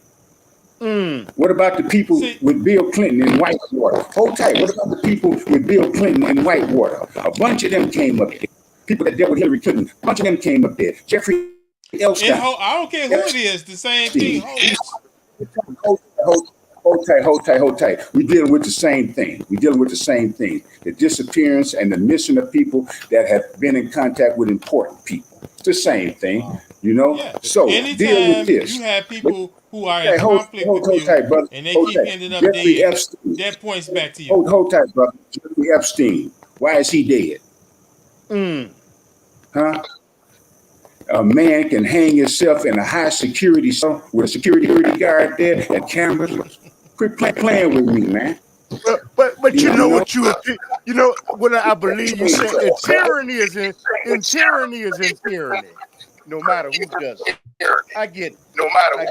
What about the people with Bill Clinton in Whitewater? Hold tight. What about the people with Bill Clinton in Whitewater? A bunch of them came up there. People that dealt with Hillary Clinton, a bunch of them came up there. Jeffrey Epstein. I don't care who it is. The same thing holds. Hold tight. We're dealing with the same thing. The disappearance and the missing of people that have been in contact with important people. It's the same thing, Yeah. So anytime deal with this. You have people who are in conflict with you, tight, brother. and they keep ending up Jeffrey dead. Epstein. That points back to you. Hold tight, brother. Jeffrey Epstein. Why is he dead? Huh? A man can hang himself in a high security cell with a security guard there and cameras. Quit playing with me, man. But what I believe you said, tyranny is in tyranny, no matter who does it. I get it.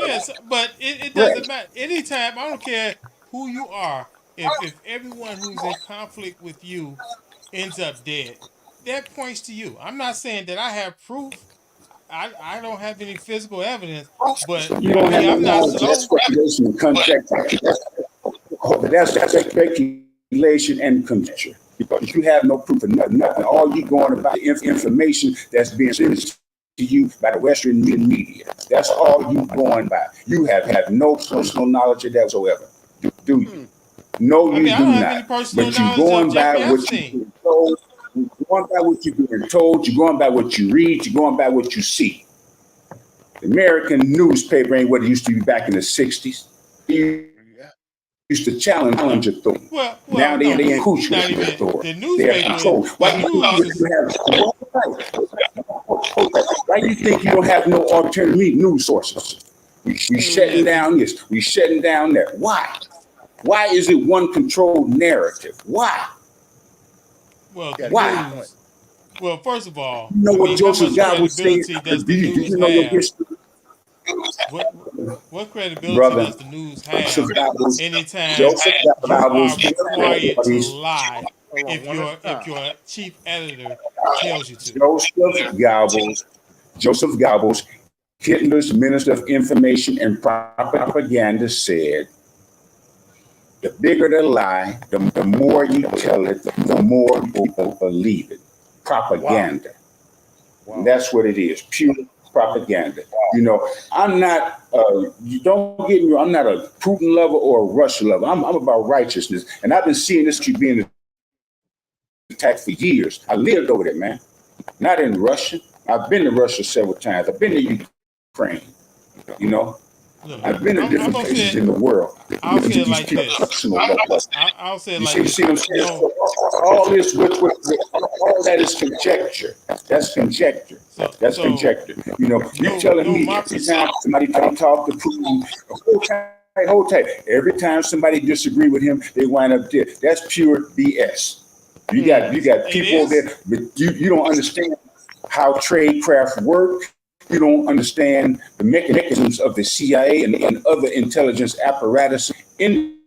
Yes, but it doesn't matter. Anytime, I don't care who you are, if everyone who's in conflict with you ends up dead, that points to you. I'm not saying that I have proof. I don't have any physical evidence, but You don't have I'm not knowledge. That's slow. speculation and conjecture. That's speculation and conjecture. Because you have no proof of nothing. All you going about the information that's being sent to you by the Western media. That's all you going by. You have no personal knowledge of that whatsoever. Do you? No, you do I don't have not. any personal But you're knowledge going of by Jeffrey what Epstein. you've been told. You're going by what you've been told. You're going by what you read. You're going by what you see. The American newspaper ain't what it used to be back in the 60s. You used to challenge authority. Well, Now no, they ain't cooch not with even authority. the They're newspaper. controlled. Why do you think you don't have no alternative news sources? We shutting down this. We shutting down that. Why? Why is it one controlled narrative? Why? Well, Why? news. Well, first of all, You know what Joseph God was saying? credibility does Do the you news know your have? history? What credibility Brother, does the news have Joseph God was anytime Joseph you God are was required to lie if your chief editor tells you to? Joseph Goebbels, Hitler's Minister of Information and Propaganda, said, the bigger the lie, the more you tell it, the more people believe it. Propaganda. Wow. And that's what it is, pure propaganda. I'm not, you don't get me wrong, I'm not a Putin lover or a Russia lover. I'm about righteousness. And I've been seeing this country being attacked for years. I lived over there, man. Not in Russia. I've been to Russia several times. I've been to Ukraine. I've been to different places in the world. I'll say it like this. I'll say it like this. See what I'm saying? All this, all that is conjecture. That's conjecture. That's conjecture. You're telling me every time somebody talk to Putin, hold tight. Every time somebody disagree with him, they wind up dead. That's pure BS. You got people there, but you don't understand how tradecraft work. You don't understand the mechanisms of the CIA and other intelligence apparatus in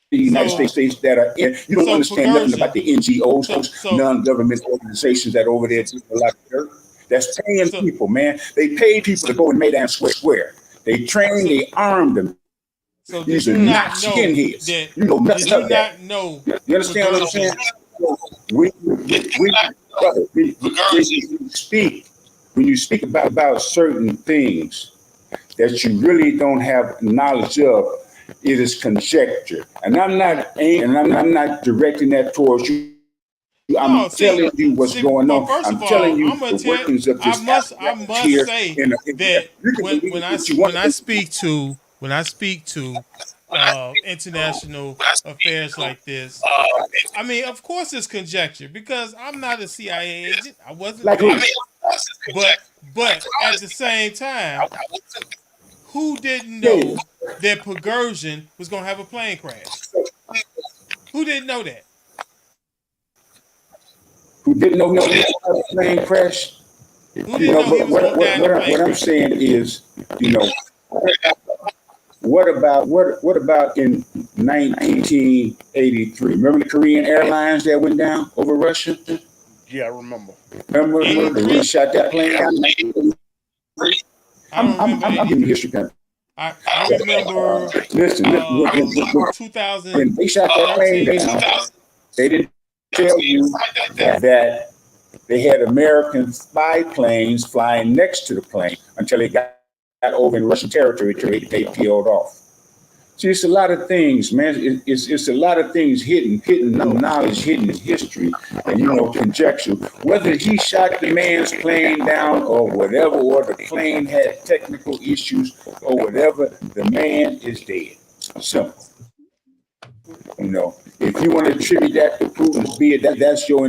the United States that are in. You don't understand nothing about the NGOs, non-government organizations that are over there doing a lot of work. That's paying people, man. They pay people to go in Maidan Square. They train, they arm them. So these are not skinheads. You know nothing of that. You understand what I'm saying? When you speak about certain things that you really don't have knowledge of, it is conjecture. And I'm not directing that towards you. I'm telling you what's going on. I'm telling you the workings of this. I must say that when I speak to international affairs like this, I mean, of course, it's conjecture because I'm not a CIA agent. I wasn't there. But at the same time, who didn't know that Pagursian was going to have a plane crash? Who didn't know that? Who didn't know he was going to have a plane crash? Who didn't know he was going to die in a plane What I'm saying is, what about in 1983? Remember the Korean Airlines that went down over Russia? Yeah, I remember. Remember when they shot that plane down? I'm giving you history. I remember Listen, when they shot that plane 2013. down, they didn't tell you that they had American spy planes flying next to the plane until they got over in Russian territory till they peeled off. See, it's a lot of things, man. It's a lot of things hidden knowledge, hidden history, and conjecture. Whether he shot the man's plane down or whatever, or the plane had technical issues or whatever, the man is dead. Simple. If you want to attribute that to Putin, be it that's your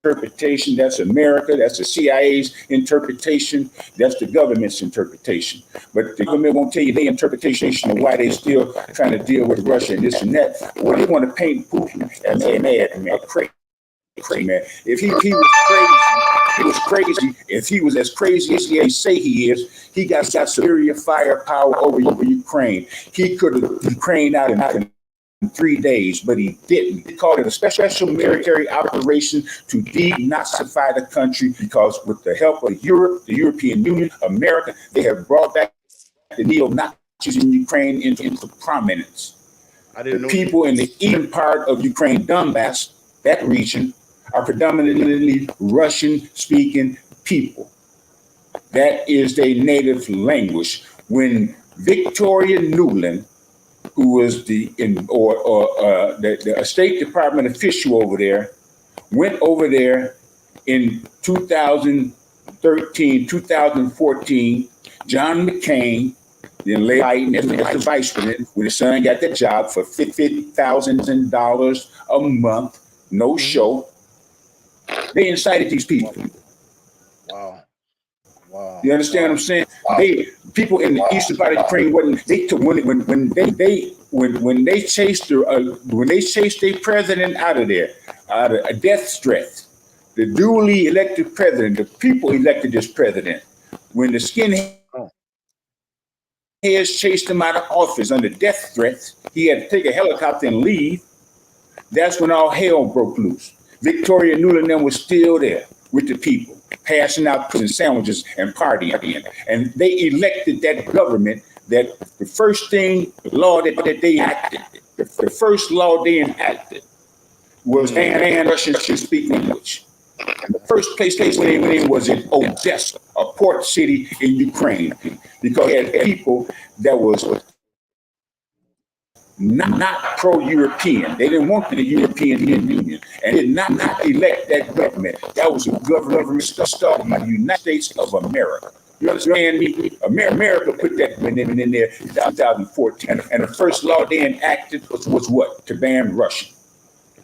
interpretation, that's America, that's the CIA's interpretation, that's the government's interpretation. But the government won't tell you their interpretation of why they're still trying to deal with Russia and this and that. Well, they want to paint Putin as a man, crazy man. If he was crazy. If he was as crazy as they say he is, he got superior firepower over Ukraine. He could have Ukraine out in 3 days, but he didn't. He called it a special military operation to denazify the country, because with the help of Europe, the European Union, America, they have brought back the neo-Nazis in Ukraine into prominence. The people in the eastern part of Ukraine, Donbass, that region, are predominantly Russian-speaking people. That is their native language. When Victoria Nuland, who was the State Department official over there, went over there in 2013, 2014. John McCain, then later as the vice president, when his son got that job for $50,000 a month, no show. They incited these people. Wow. You understand what I'm saying? People in the eastern part of Ukraine when they chased their president out of there, out of a death threat, the duly elected president, the people elected this president. When the skinheads chased him out of office under death threats, he had to take a helicopter and leave. That's when all hell broke loose. Victoria Nuland was still there with the people, passing out prison sandwiches and partying. And they elected that government. That the first law that they acted, the first law they enacted was ban Russian to speak English. And the first place they went in was in Odessa, a port city in Ukraine, because they had people that was not pro-European. They didn't want the European Union, and did not elect that government. That was a government started by the United States of America. You understand me? America put that in there in 2014, and the first law they enacted was what? To ban Russian.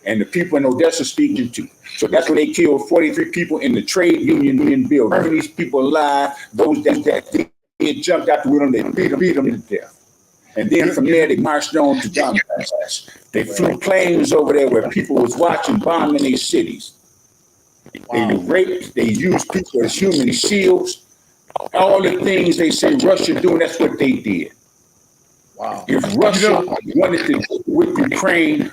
And the people in Odessa speaking too. So that's when they killed 43 people in the trade union building. Burning these people alive. Those that jumped out the window, they beat them to death. And then from there, they marched on to Donbass. They flew planes over there where people was watching, bombing these cities. They raped, they used people as human shields. All the things they say Russia doing, that's what they did. Wow. If Russia wanted to deal with Ukraine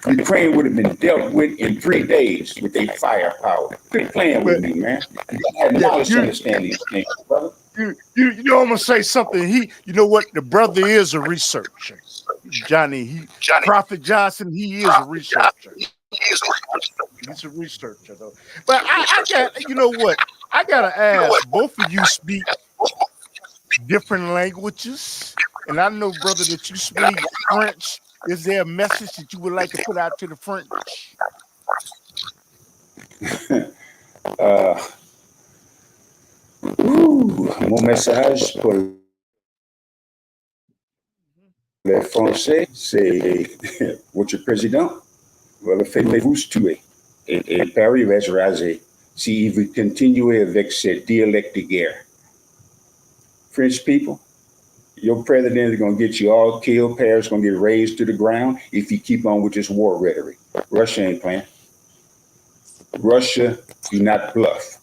would have been dealt with in 3 days with their firepower. Quit playing with me, man. You have knowledge to understand these things, brother. You know, I'm gonna say something. You know what? The brother is a researcher, Johnny. Prophet Johnson. He is a researcher. He's a researcher, though. But I got, you know what? I gotta ask. Both of you speak different languages, and I know, brother, that you speak French. Is there a message that you would like to put out to the French? Mon message pour les Français, c'est votre président va faites-vous tuer et Paris va se raser si vous continuez avec ce dialecte de guerre. French people, your president is going to get you all killed. Paris is going to get razed to the ground if you keep on with this war rhetoric. Russia ain't playing. Russia do not bluff.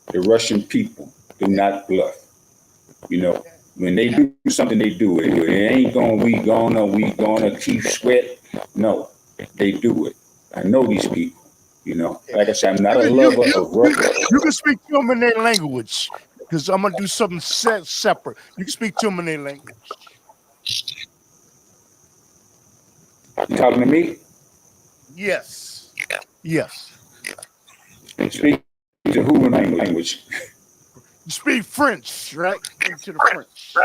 The Russian people do not bluff. You know, when they do something, they do it. It ain't we gonna keep sweat. No, they do it. I know these people. You know, like I said, I'm not a lover of Russia. You can speak to them in their language, because I'm gonna do something separate. You can speak to them in their language. You talking to me? Yes. Yes. Speak to who in language? You speak French, right? Into the French.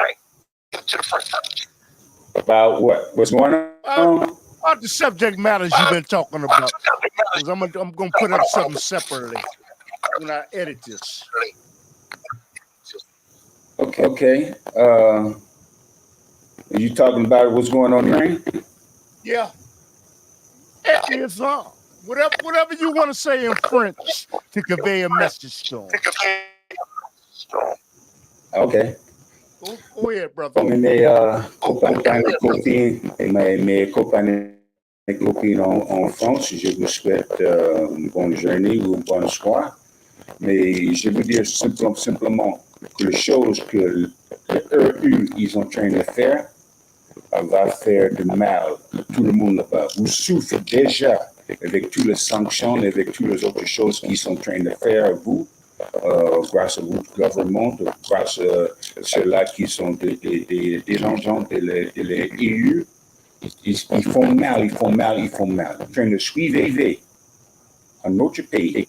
About what? What's going on? About the subject matters you've been talking about. Because I'm gonna put up something separately when I edit this. Okay. Are you talking about what's going on in Ukraine? Yeah. Islam. Whatever you want to say in French to convey a message to them. Okay. Go ahead, brother. Mais compagnie copine, mes compagnies copines en France, je vous souhaite une bonne journée ou bon soir. Mais je veux dire simplement que les choses que le EU ils sont en train de faire va faire du mal à tout le monde là-bas. Vous souffrez déjà avec toutes les sanctions, avec toutes les autres choses qu'ils sont en train de faire à vous. Grâce au gouvernement, grâce à ceux-là qui sont des dirigeants de l'EU, ils font mal, ils font mal, ils font mal. En train de suivre un autre pays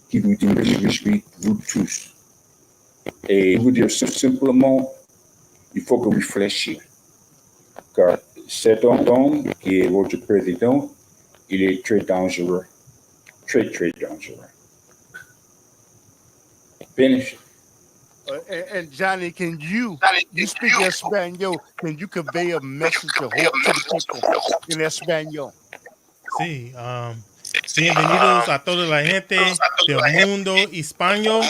qui vous dit vous tous. Et vous dire simplement, il faut que vous réfléchissiez. Car cet homme qui est votre président, il est très dangereux. Très, très dangereux. Finish. And Johnny, can you speak Espanol? Can you convey a message of hope to the people in Espanol? Sí, bienvenidos a toda la gente del mundo hispano.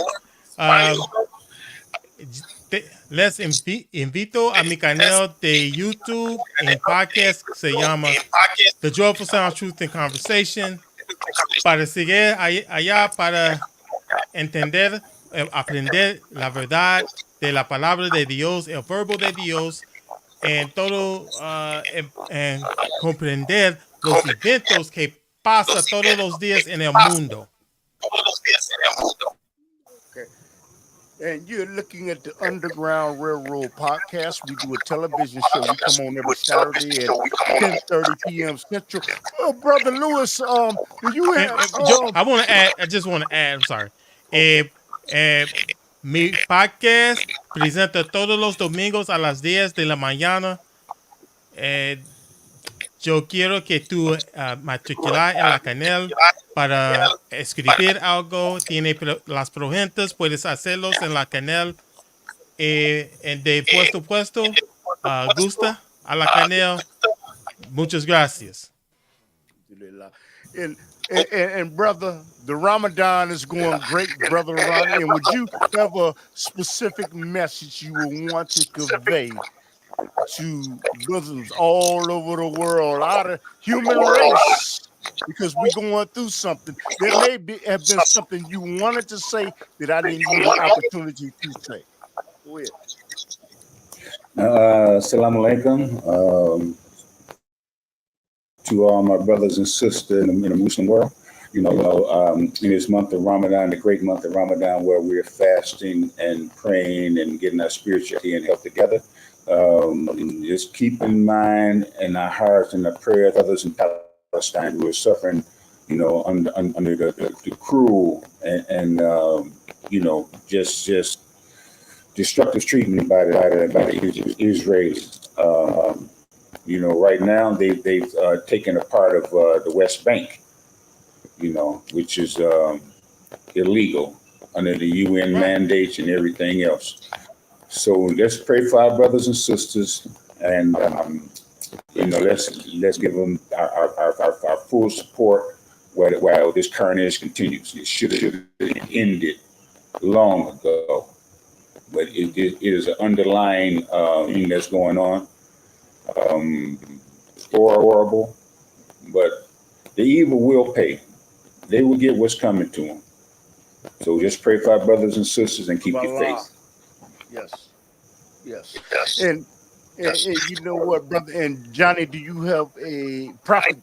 Les invito a mi canal de YouTube en podcast que se llama The Joyful Sound Truth and Conversation para seguir allá para entender, aprender la verdad de la palabra de Dios, el verbo de Dios, en todo, en comprender los eventos que pasan todos los días en el mundo. Okay. And you're looking at the Underground Railroad podcast. We do a television show. We come on every Saturday at 10:30 p.m. Central. Oh, Brother Lewis, do you have? I want to add. I just want to add. I'm sorry. Mi podcast presenta todos los domingos a las 10 de la mañana. Yo quiero que tú matricular en la canal para escribir algo. Tiene las preguntas, puedes hacerlos en la canal. De puesto, gusta a la canal. Muchas gracias. And brother, the Ramadan is going great, brother Ronnie. And would you have a specific message you would want to convey to Muslims all over the world, out of human race? Because we're going through something. There may have been something you wanted to say that I didn't give you the opportunity to say. Go ahead. Assalamu alaikum. To all my brothers and sisters in the Muslim world, in this month of Ramadan, the great month of Ramadan, where we're fasting and praying and getting our spirituality and health together. Just keep in mind in our hearts and our prayers, others in Palestine who are suffering, under the cruel and just destructive treatment by the Israelis. Right now they've taken a part of the West Bank, which is illegal under the UN mandates and everything else. So let's pray for our brothers and sisters, and let's give them our full support while this carnage continues. It should have ended long ago, but it is an underlying thing that's going on. Horrible, but the evil will pay. They will get what's coming to them. So just pray for our brothers and sisters and keep your faith. Yes. And you know what, brother? And Johnny, do you have a prophet?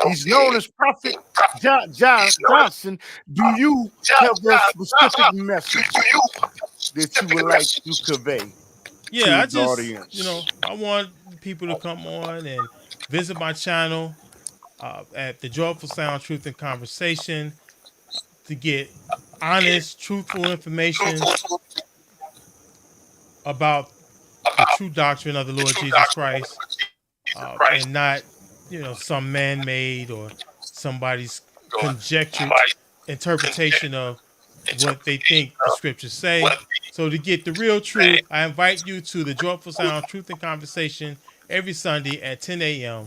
He's known as Prophet Johnson. Do you have a specific message that you would like to convey? Yeah, to the audience? I want people to come on and visit my channel at the Joyful Sound Truth and Conversation to get honest, truthful information about the true doctrine of the Lord Jesus Christ, and not, some man-made or somebody's conjectured interpretation of what they think the scriptures say. So to get the real truth, I invite you to the Joyful Sound Truth and Conversation every Sunday at 10 a.m.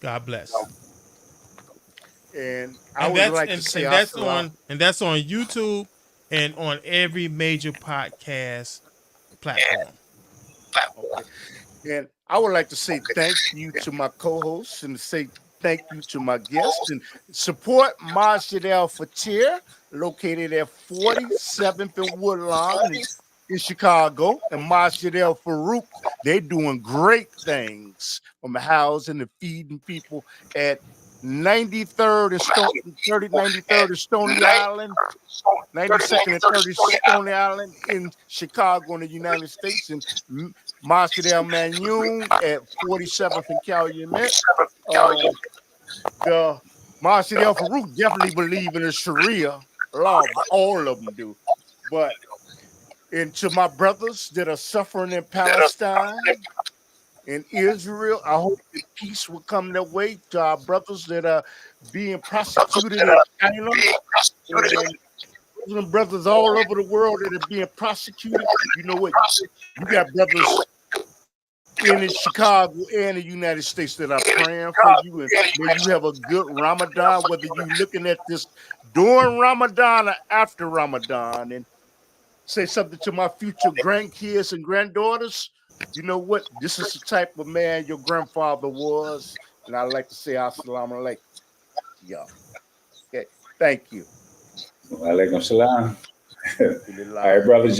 God bless. And I And would that's like to and, say and that's assalamu. on YouTube and on every major podcast platform. Okay. And I would like to say thank you to my co-hosts and say thank you to my guests and support Masjid Al Fatir, located at 47th and Woodlawn in Chicago, and Masjid Al Farouk. They're doing great things from housing and feeding people at 93rd and 93rd and Stony Island, 92nd and 30th Stony Island in Chicago in the United States, and Masjid Al Manoon at 47th and Calumet. The Masjid Al Farouk definitely believe in the Sharia law, but all of them do. But and to my brothers that are suffering in Palestine, in Israel, I hope that peace will come their way. To our brothers that are being prosecuted in China, and Muslim brothers all over the world that are being prosecuted. You know what? You got brothers in Chicago and the United States that are praying for you, and may you have a good Ramadan, whether you looking at this during Ramadan or after Ramadan. And say something to my future grandkids and granddaughters. You know what? This is the type of man your grandfather was. And I like to say assalamu alaikum. Yeah. Okay. Thank you. Walaikum salam. All Alhamdulillah. right, brother John.